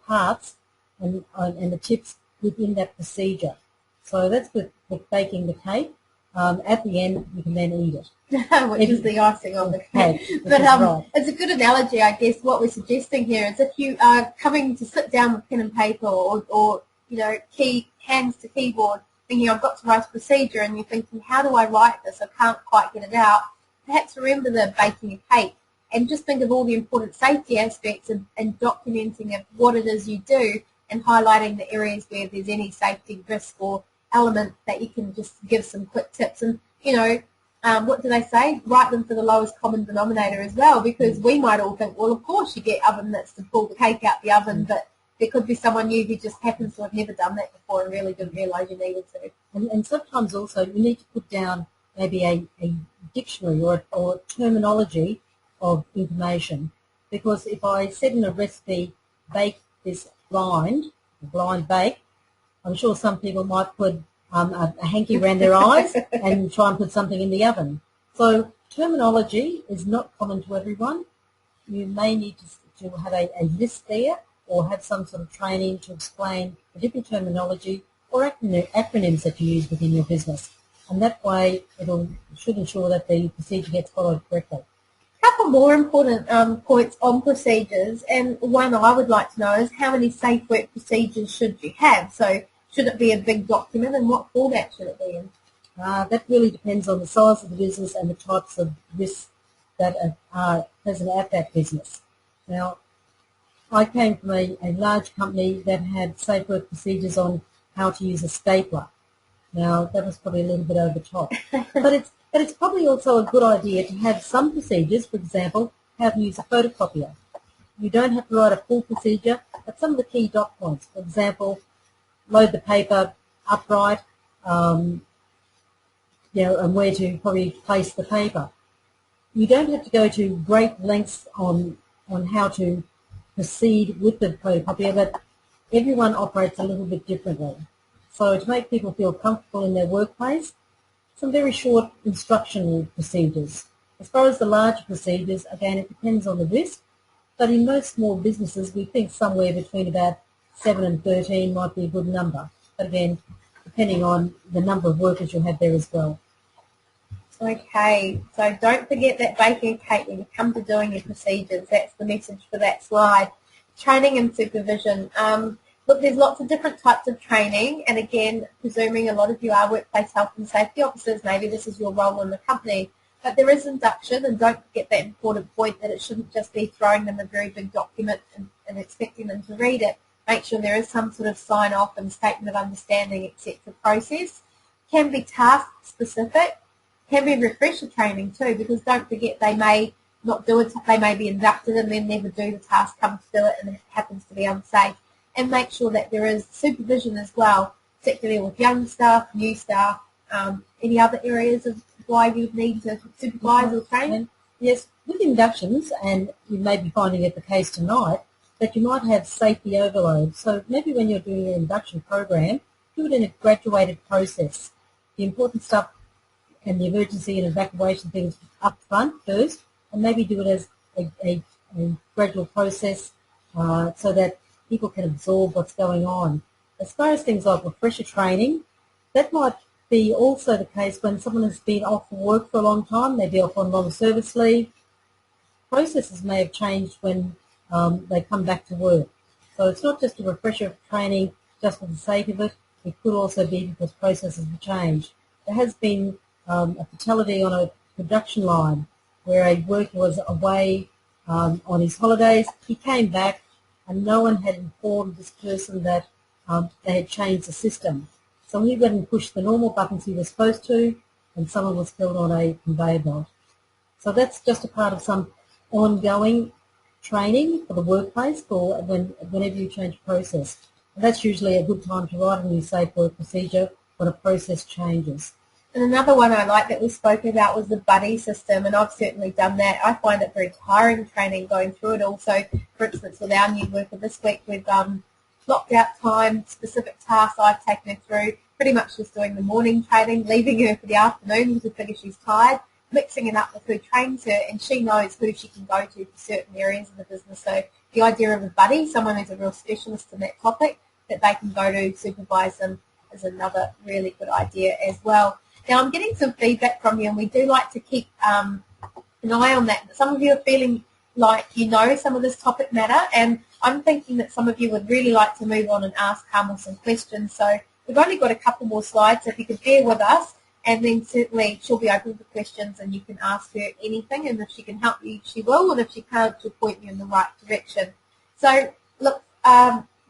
parts and the tips within that procedure. So that's with baking the cake. At the end, you can then eat it. Which is the icing on the cake. But right. It's a good analogy, I guess. What we're suggesting here is if you are coming to sit down with pen and paper or hands to keyboard, thinking I've got to write a procedure, and you're thinking, how do I write this? I can't quite get it out. Perhaps remember the baking a cake and just think of all the important safety aspects and documenting of what it is you do and highlighting the areas where there's any safety risk or element that you can just give some quick tips. And, what do they say? Write them for the lowest common denominator as well, because we might all think, well, of course you get oven mitts to pull the cake out the oven, but there could be someone new who just happens to have never done that before and really didn't realise you needed to. And sometimes also you need to put down maybe a dictionary or terminology of information, because if I said in a recipe, bake this blind bake, I'm sure some people might put a hanky around their eyes and try and put something in the oven. So terminology is not common to everyone. You may need to have a list there or have some sort of training to explain the different terminology or acronyms that you use within your business. And that way it should ensure that the procedure gets followed correctly. A couple more important points on procedures, and one I would like to know is how many safe work procedures should you have? So should it be a big document, and what format should it be in? That really depends on the size of the business and the types of risks that are present at that business. Now, I came from a large company that had safe work procedures on how to use a stapler. Now, that was probably a little bit over the top. But it's probably also a good idea to have some procedures, for example, how to use a photocopier. You don't have to write a full procedure, but some of the key dot points, for example, load the paper upright, and where to probably place the paper. You don't have to go to great lengths on how to proceed with the photocopier, but everyone operates a little bit differently. So to make people feel comfortable in their workplace, some very short instructional procedures. As far as the larger procedures, again, it depends on the risk, but in most small businesses, we think somewhere between about 7 and 13 might be a good number. But again, depending on the number of workers you'll have there as well. Okay, so don't forget that baking a cake when you come to doing your procedures. That's the message for that slide. Training and supervision. Look, there's lots of different types of training, and again, presuming a lot of you are workplace health and safety officers, maybe this is your role in the company, but there is induction, and don't forget that important point that it shouldn't just be throwing them a very big document and expecting them to read it. Make sure there is some sort of sign-off and statement of understanding, etc. process. Can be task-specific, can be refresher training too, because don't forget they may not do it, they may be inducted and then never do the task, come to do it, and it happens to be unsafe. And make sure that there is supervision as well, particularly with young staff, new staff, any other areas of why you would need to supervise or train? And yes, with inductions, and you may be finding it the case tonight, that you might have safety overload. So maybe when you're doing your induction program, do it in a graduated process. The important stuff and the emergency and evacuation things up front first, and maybe do it as a gradual process so that people can absorb what's going on. As far as things like refresher training, that might be also the case when someone has been off work for a long time, they'd be off on long service leave. Processes may have changed when they come back to work. So it's not just a refresher of training just for the sake of it. It could also be because processes have changed. There has been a fatality on a production line where a worker was away on his holidays. He came back and no one had informed this person that they had changed the system. So he went and pushed the normal buttons he was supposed to, and someone was killed on a conveyor belt. So that's just a part of some ongoing training for the workplace for whenever you change a process. And that's usually a good time to write a new safe work procedure when a process changes. And another one I like that we spoke about was the buddy system, and I've certainly done that. I find it very tiring training going through it also. For instance, with our new worker this week, we've blocked out time, specific tasks I've taken her through, pretty much just doing the morning training, leaving her for the afternoon to figure she's tired, mixing it up with who trains her, and she knows who she can go to for certain areas of the business. So the idea of a buddy, someone who's a real specialist in that topic that they can go to supervise them, is another really good idea as well. Now, I'm getting some feedback from you, and we do like to keep an eye on that. Some of you are feeling like you know some of this topic matter, and I'm thinking that some of you would really like to move on and ask Carmel some questions. So we've only got a couple more slides, so if you could bear with us, and then certainly she'll be open for questions and you can ask her anything, and if she can help you, she will, and if she can't, she'll point you in the right direction. So, look,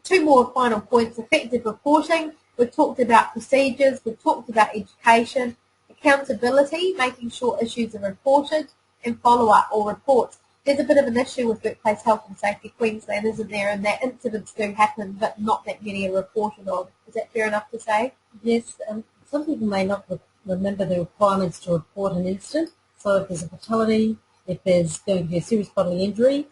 two more final points: effective reporting. We've talked about procedures, we've talked about education, accountability, making sure issues are reported, and follow-up or reports. There's a bit of an issue with Workplace Health and Safety Queensland, isn't there, and that incidents do happen, but not that many are reported on. Is that fair enough to say? Yes, some people may not remember the requirements to report an incident. So if there's a fatality, if there's going to be a serious bodily injury,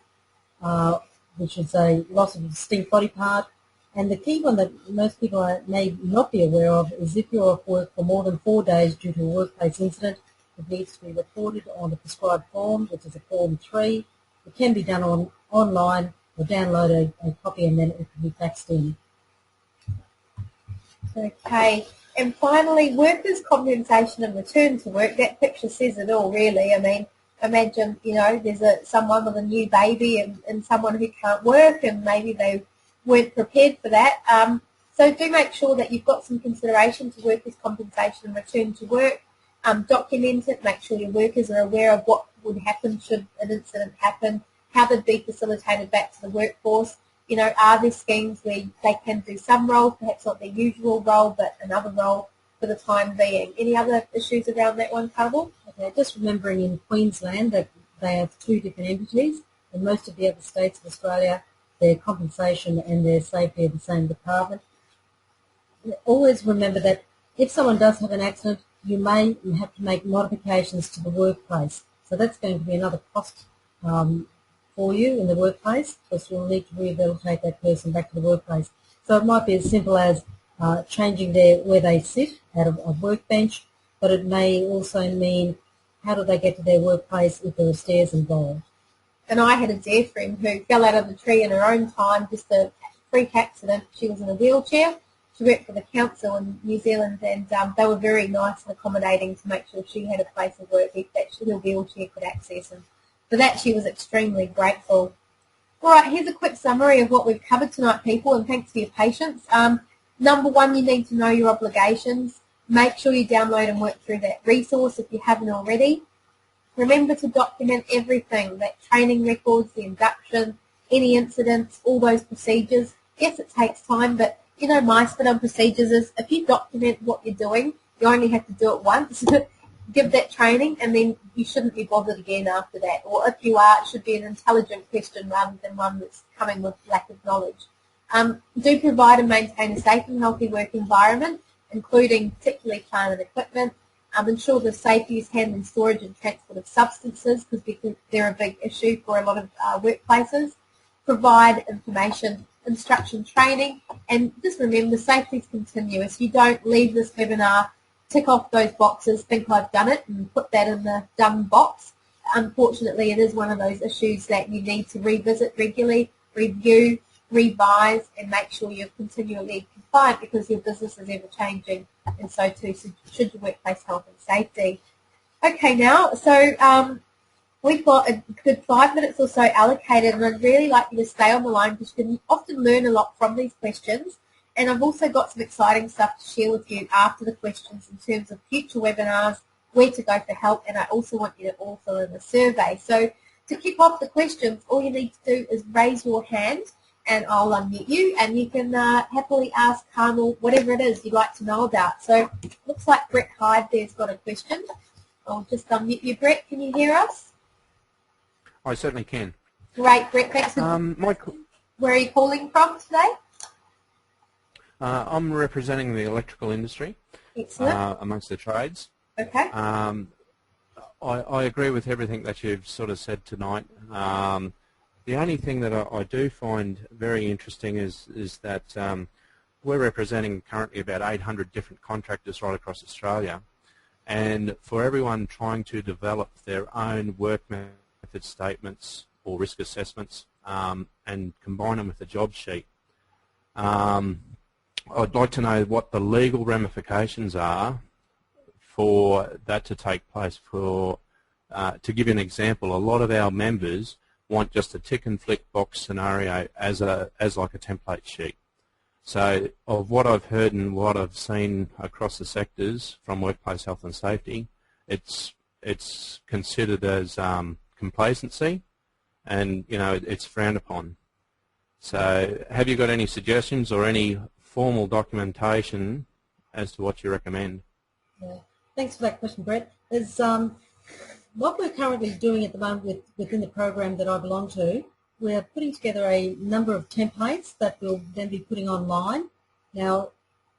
which is a loss of a distinct body part, and the key one that most people may not be aware of is if you're off work for more than 4 days due to a workplace incident, it needs to be reported on the prescribed form, which is a Form 3. It can be done online or download a copy and then it can be faxed in. Okay. And finally, workers' compensation and return to work. That picture says it all, really. I mean, imagine, you know, there's someone with a new baby and someone who can't work, and maybe they weren't prepared for that. So do make sure that you've got some consideration to workers' compensation and return to work. Document it, make sure your workers are aware of what would happen should an incident happen, how they'd be facilitated back to the workforce. You know, are there schemes where they can do some roles, perhaps not their usual role, but another role for the time being? Any other issues around that one, Carmel? Okay, just remembering in Queensland that they have 2 different entities. In most of the other states of Australia, their compensation and their safety are the same department. Always remember that if someone does have an accident, you may have to make modifications to the workplace. So that's going to be another cost for you in the workplace, because you'll need to rehabilitate that person back to the workplace. So it might be as simple as changing where they sit at a workbench, but it may also mean how do they get to their workplace if there are stairs involved. And I had a dear friend who fell out of the tree in her own time, just a freak accident. She was in a wheelchair. She worked for the council in New Zealand, and they were very nice and accommodating to make sure she had a place of work that her wheelchair could access. And for that, she was extremely grateful. All right, here's a quick summary of what we've covered tonight, people, and thanks for your patience. Number one, you need to know your obligations. Make sure you download and work through that resource if you haven't already. Remember to document everything, that training records, the induction, any incidents, all those procedures. Yes, it takes time, but you know, my spin on procedures is if you document what you're doing, you only have to do it once. Give that training, and then you shouldn't be bothered again after that. Or if you are, it should be an intelligent question rather than one that's coming with lack of knowledge. Do provide and maintain a safe and healthy work environment, including particularly plant and equipment. Ensure the safe use, handling, storage and transport of substances, because they're a big issue for a lot of workplaces. Provide information, instruction, training, and just remember, safety is continuous. You don't leave this webinar, tick off those boxes, think I've done it, and put that in the done box. Unfortunately, it is one of those issues that you need to revisit regularly, review, revise and make sure you're continually compliant because your business is ever changing, and so too should your workplace health and safety. Okay, now, so we've got a good 5 minutes or so allocated, and I'd really like you to stay on the line because you can often learn a lot from these questions. And I've also got some exciting stuff to share with you after the questions in terms of future webinars, where to go for help, and I also want you to all fill in the survey. So to kick off the questions, all you need to do is raise your hand and I'll unmute you, and you can happily ask Carmel whatever it is you'd like to know about. So looks like Brett Hyde there's got a question. I'll just unmute you, Brett. Can you hear us? I certainly can. Great, Brett. Thanks for Where are you calling from today? I'm representing the electrical industry. Excellent. Amongst the trades. Okay. I agree with everything that you've sort of said tonight. The only thing that I do find very interesting is that we're representing currently about 800 different contractors right across Australia, and for everyone trying to develop their own work method statements or risk assessments and combine them with the job sheet. I'd like to know what the legal ramifications are for that to take place. To give you an example, a lot of our members want just a tick and flick box scenario as like a template sheet. So of what I've heard and what I've seen across the sectors from workplace health and safety, it's considered as complacency, and it's frowned upon. So have you got any suggestions or any formal documentation as to what you recommend? Yeah. Thanks for that question, Brett. There's, what we're currently doing at the moment within the program that I belong to, we're putting together a number of templates that we'll then be putting online. Now,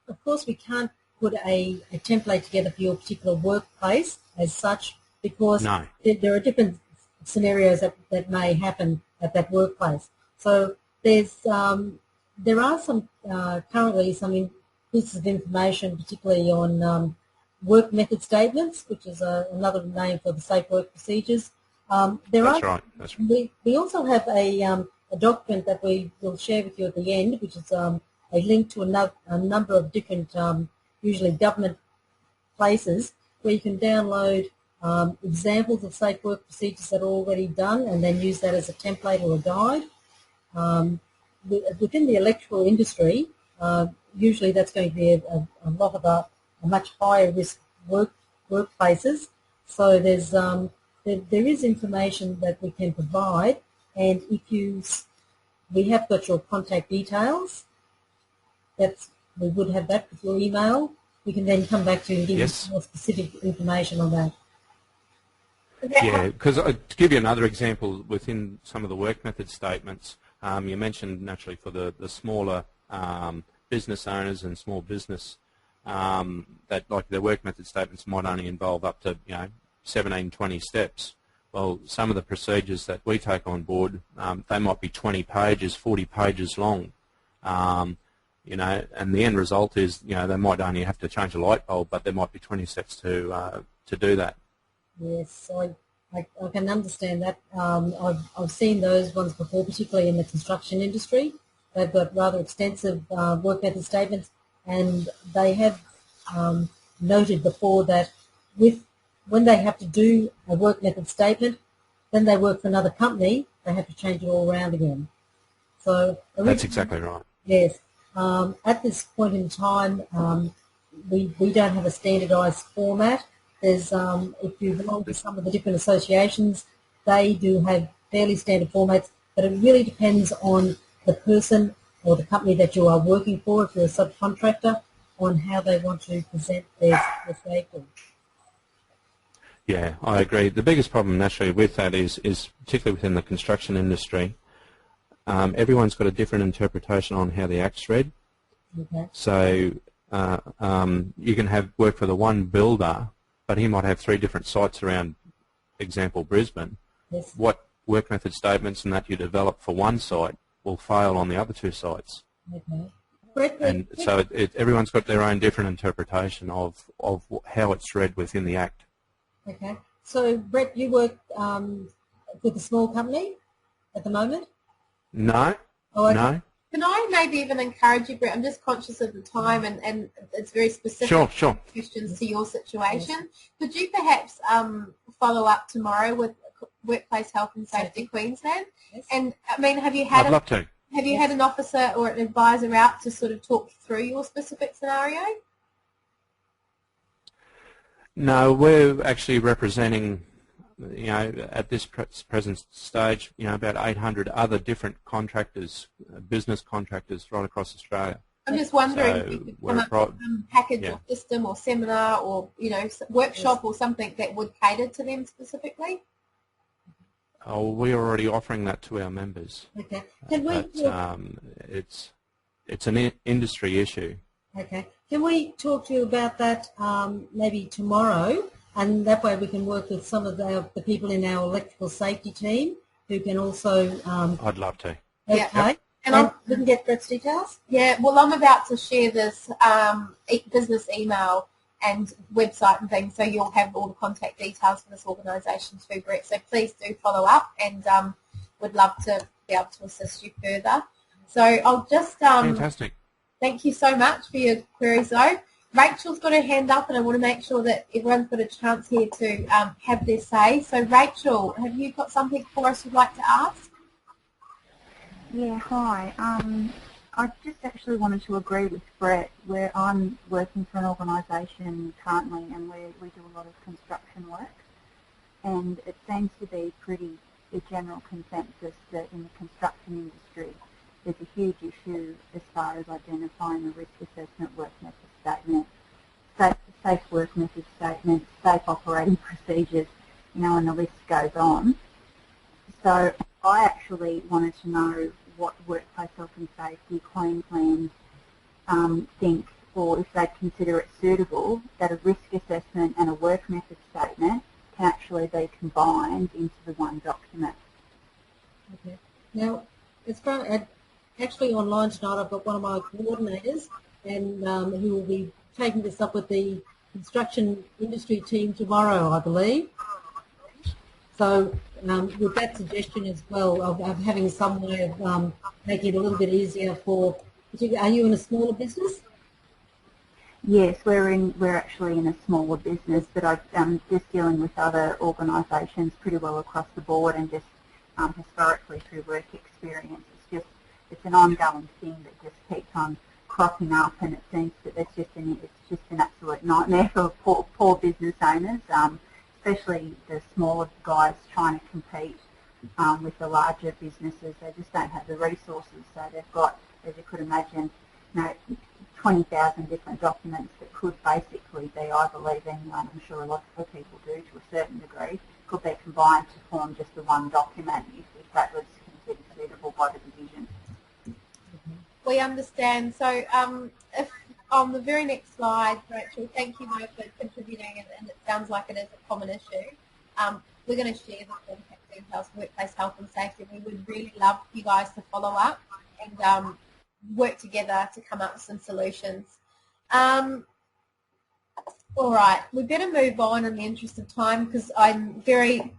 of course, we can't put a template together for your particular workplace as such because there are different scenarios that may happen at that workplace. So there are some currently some pieces of information, particularly on work method statements, which is another name for the safe work procedures. That's right. We also have a document that we will share with you at the end, which is a link to a number of different, usually government places, where you can download examples of safe work procedures that are already done and then use that as a template or a guide. Within the electrical industry, usually that's going to be a lot of a much higher risk workplaces. So there is information that we can provide, and we have got your contact details. We would have that with your email. We can then come back to you and give you more specific information on that. Yeah, because to give you another example, within some of the work method statements, you mentioned naturally for the smaller business owners and small business that like their work method statements might only involve up to 17, 20 steps. Well, some of the procedures that we take on board, they might be 20 pages, 40 pages long. And the end result is they might only have to change a light bulb, but there might be 20 steps to do that. Yes, I can understand that. I've seen those ones before, particularly in the construction industry. They've got rather extensive work method statements, and they have noted before that when they have to do a work method statement, then they work for another company, they have to change it all around again. So that's exactly right. Yes. At this point in time, we don't have a standardised format. There's, if you belong to some of the different associations, they do have fairly standard formats, but it really depends on the person or the company that you are working for, if you're a subcontractor, on how they want to present their safety. Yeah, I agree. The biggest problem naturally with that is particularly within the construction industry, everyone's got a different interpretation on how the Act's read. Okay. So you can have work for the one builder, but he might have 3 different sites around, example, Brisbane. Yes. What work method statements and that you develop for one site will fail on the other 2 sites. Okay. And so everyone's got their own different interpretation of how it's read within the Act. Okay. So, Brett, you work with a small company at the moment? No. Oh, okay. No. Can I maybe even encourage you, Brett? I'm just conscious of the time and it's very specific Sure. questions to your situation. Could you perhaps follow up tomorrow with Workplace Health and Safety Queensland? Yes. And I mean, have you had I'd love to. Have you had an officer or an advisor out to sort of talk through your specific scenario? No, we're actually representing, at this present stage, about 800 other different contractors, business contractors right across Australia. I'm just wondering if you could come up with some package or system or seminar or, workshop or something that would cater to them specifically. Oh, we're already offering that to our members. Okay. Can we? It's an industry issue. Okay. Can we talk to you about that maybe tomorrow? And that way we can work with some of the people in our electrical safety team who can also... I'd love to. Okay. Yeah. And we can get Brett's details? Yeah, well, I'm about to share this business email and website and things, so you'll have all the contact details for this organisation too, Brett. So please do follow up, and would love to be able to assist you further. So I'll just... Fantastic. Thank you so much for your queries, though. Rachel's got her hand up, and I want to make sure that everyone's got a chance here to have their say. So, Rachel, have you got something for us you'd like to ask? Yeah, hi. I just actually wanted to agree with Brett, where I'm working for an organisation currently and we do a lot of construction work, and it seems to be pretty a general consensus that in the construction industry there's a huge issue as far as identifying the risk assessment work method statement, safe work method statement, safe operating procedures, and the list goes on. So I actually wanted to know what Workplace Health and Safety Queensland think, or if they consider it suitable, that a risk assessment and a work method statement can actually be combined into the one document. Okay. Now, it's fun. Actually online tonight I've got one of my coordinators and who will be taking this up with the construction industry team tomorrow, I believe. So with that suggestion as well of having some way of making it a little bit easier for, are you in a smaller business? Yes, we're actually in a smaller business, but I'm just dealing with other organisations pretty well across the board, and just historically through work experience, it's an ongoing thing that just keeps on cropping up, and it seems that it's just an absolute nightmare for poor business owners, especially the smaller guys trying to compete with the larger businesses. They just don't have the resources, so they've got, as you could imagine, 20,000 different documents that could basically be, I believe anyone, I'm sure a lot of people do to a certain degree, could be combined to form just the one document if that was considered suitable by the division. We understand. So if on the very next slide, Rachel, thank you Mo for contributing, and it sounds like it is a common issue. We're going to share the contact details for Workplace Health and Safety. We would really love you guys to follow up and work together to come up with some solutions. All right, we better move on in the interest of time, because I'm very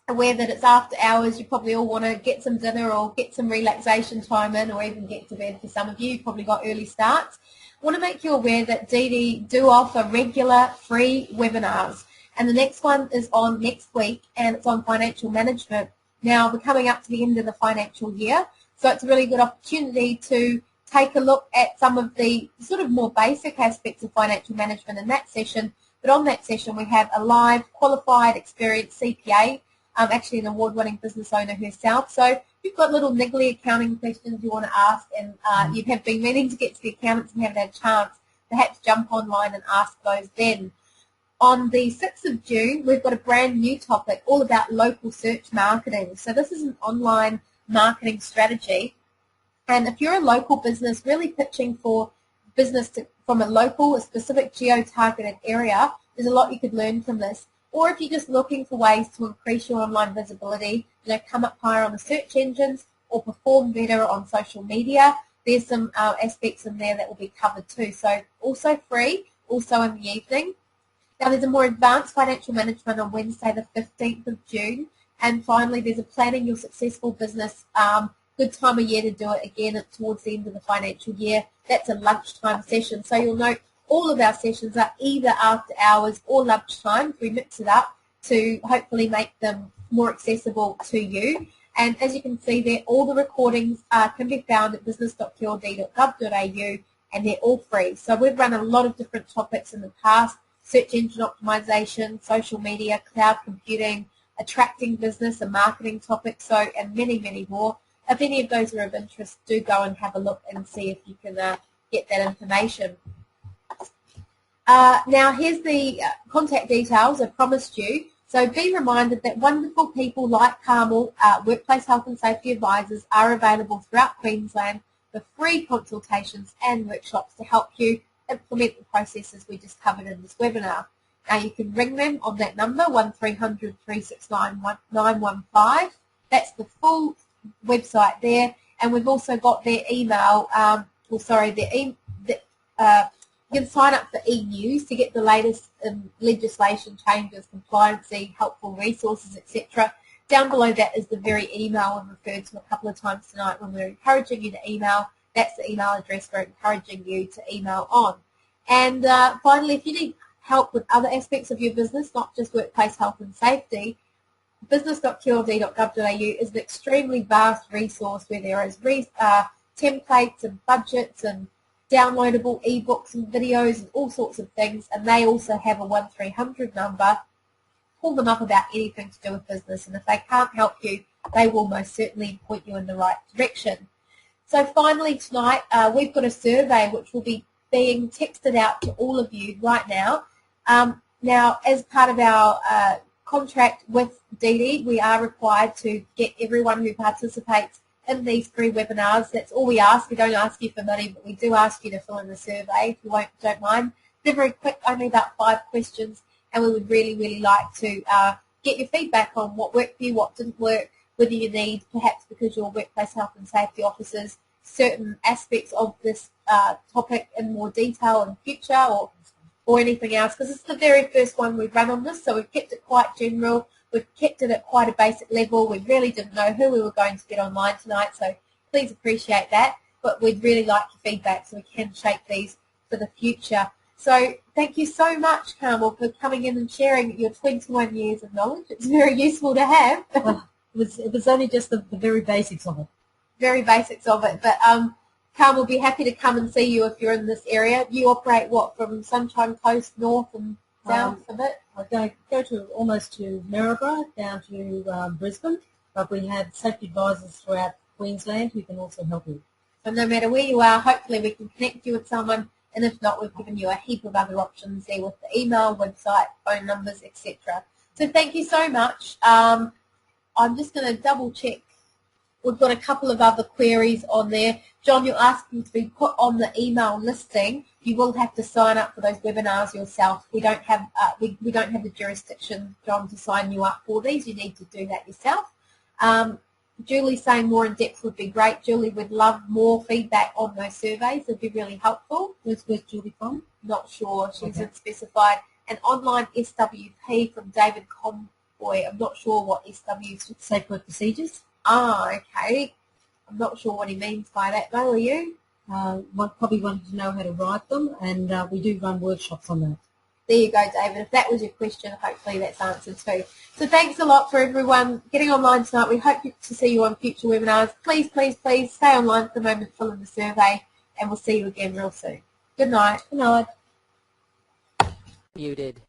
aware that it's after hours. You probably all want to get some dinner or get some relaxation time in, or even get to bed for some of you. You've probably got early starts. I want to make you aware that DD do offer regular free webinars, and the next one is on next week, and it's on financial management. Now, we're coming up to the end of the financial year, so it's a really good opportunity to take a look at some of the sort of more basic aspects of financial management in that session. But on that session, we have a live, qualified, experienced CPA, actually an award-winning business owner herself. So if you've got little niggly accounting questions you want to ask, and you have been meaning to get to the accountants and haven't had a chance, perhaps jump online and ask those then. On the 6th of June, we've got a brand new topic all about local search marketing. So this is an online marketing strategy. And if you're a local business really pitching for business from a local, a specific geo-targeted area, there's a lot you could learn from this. Or if you're just looking for ways to increase your online visibility, come up higher on the search engines or perform better on social media, there's some aspects in there that will be covered too. So also free, also in the evening. Now there's a more advanced financial management on Wednesday the 15th of June. And finally, there's a planning your successful business good time of year to do it. Again, it's towards the end of the financial year. That's a lunchtime session. So you'll note all of our sessions are either after hours or lunchtime. We mix it up to hopefully make them more accessible to you. And as you can see there, all the recordings can be found at business.qld.gov.au, and they're all free. So we've run a lot of different topics in the past: search engine optimization, social media, cloud computing, attracting business and marketing topics, and many, many more. If any of those are of interest, do go and have a look and see if you can get that information. Now here's the contact details I promised you. So be reminded that wonderful people like Carmel, Workplace Health and Safety Advisors, are available throughout Queensland for free consultations and workshops to help you implement the processes we just covered in this webinar. Now you can ring them on that number, 1300 369 915. That's the full website there, and we've also got their email, you can sign up for e-news to get the latest legislation changes, compliancy, helpful resources, etc. Down below that is the very email I've referred to a couple of times tonight when we're encouraging you to email. That's the email address we're encouraging you to email on. And finally, if you need help with other aspects of your business, not just workplace health and safety, business.qld.gov.au is an extremely vast resource where there is templates and budgets and downloadable ebooks and videos and all sorts of things, and they also have a 1300 number. Call them up about anything to do with business, and if they can't help you, they will most certainly point you in the right direction. So finally tonight, we've got a survey which will be being texted out to all of you right now. Now, as part of our contract with DD, we are required to get everyone who participates in these free webinars. That's all we ask. We don't ask you for money, but we do ask you to fill in the survey if you don't mind. They're very quick, only about 5 questions, and we would really, really like to get your feedback on what worked for you, what didn't work, whether you need, perhaps because you're workplace health and safety officers, certain aspects of this topic in more detail in future, or anything else, because it's the very first one we've run on this, so we've kept it quite general. We've kept it at quite a basic level. We really didn't know who we were going to get online tonight, so please appreciate that. But we'd really like your feedback so we can shape these for the future. So thank you so much, Carmel, for coming in and sharing your 21 years of knowledge. It's very useful to have. Well, it was only just the very basics of it. Very basics of it. But Carmel will be happy to come and see you if you're in this area. You operate, what, from Sunshine Coast north and south a bit? I go to almost to Maryborough, down to Brisbane, but we have safety advisors throughout Queensland who can also help you. So no matter where you are, hopefully we can connect you with someone, and if not, we've given you a heap of other options there with the email, website, phone numbers, etc. So thank you so much. I'm just going to double check. We've got a couple of other queries on there. John, you're asking to be put on the email listing. You will have to sign up for those webinars yourself. We don't have we don't have the jurisdiction, John, to sign you up for these. You need to do that yourself. Julie's saying more in depth would be great. Julie would love more feedback on those surveys. It'd be really helpful. Where's Julie from? Not sure. She hasn't specified. An online SWP from David Comboy. I'm not sure what SW Safe Work Procedures. Ah, okay. I'm not sure what he means by that, though, are you? Probably wanted to know how to write them, and we do run workshops on that. There you go, David. If that was your question, hopefully that's answered too. So thanks a lot for everyone getting online tonight. We hope to see you on future webinars. Please, please, please stay online for the moment, fill in the survey, and we'll see you again real soon. Good night. Good night. Muted.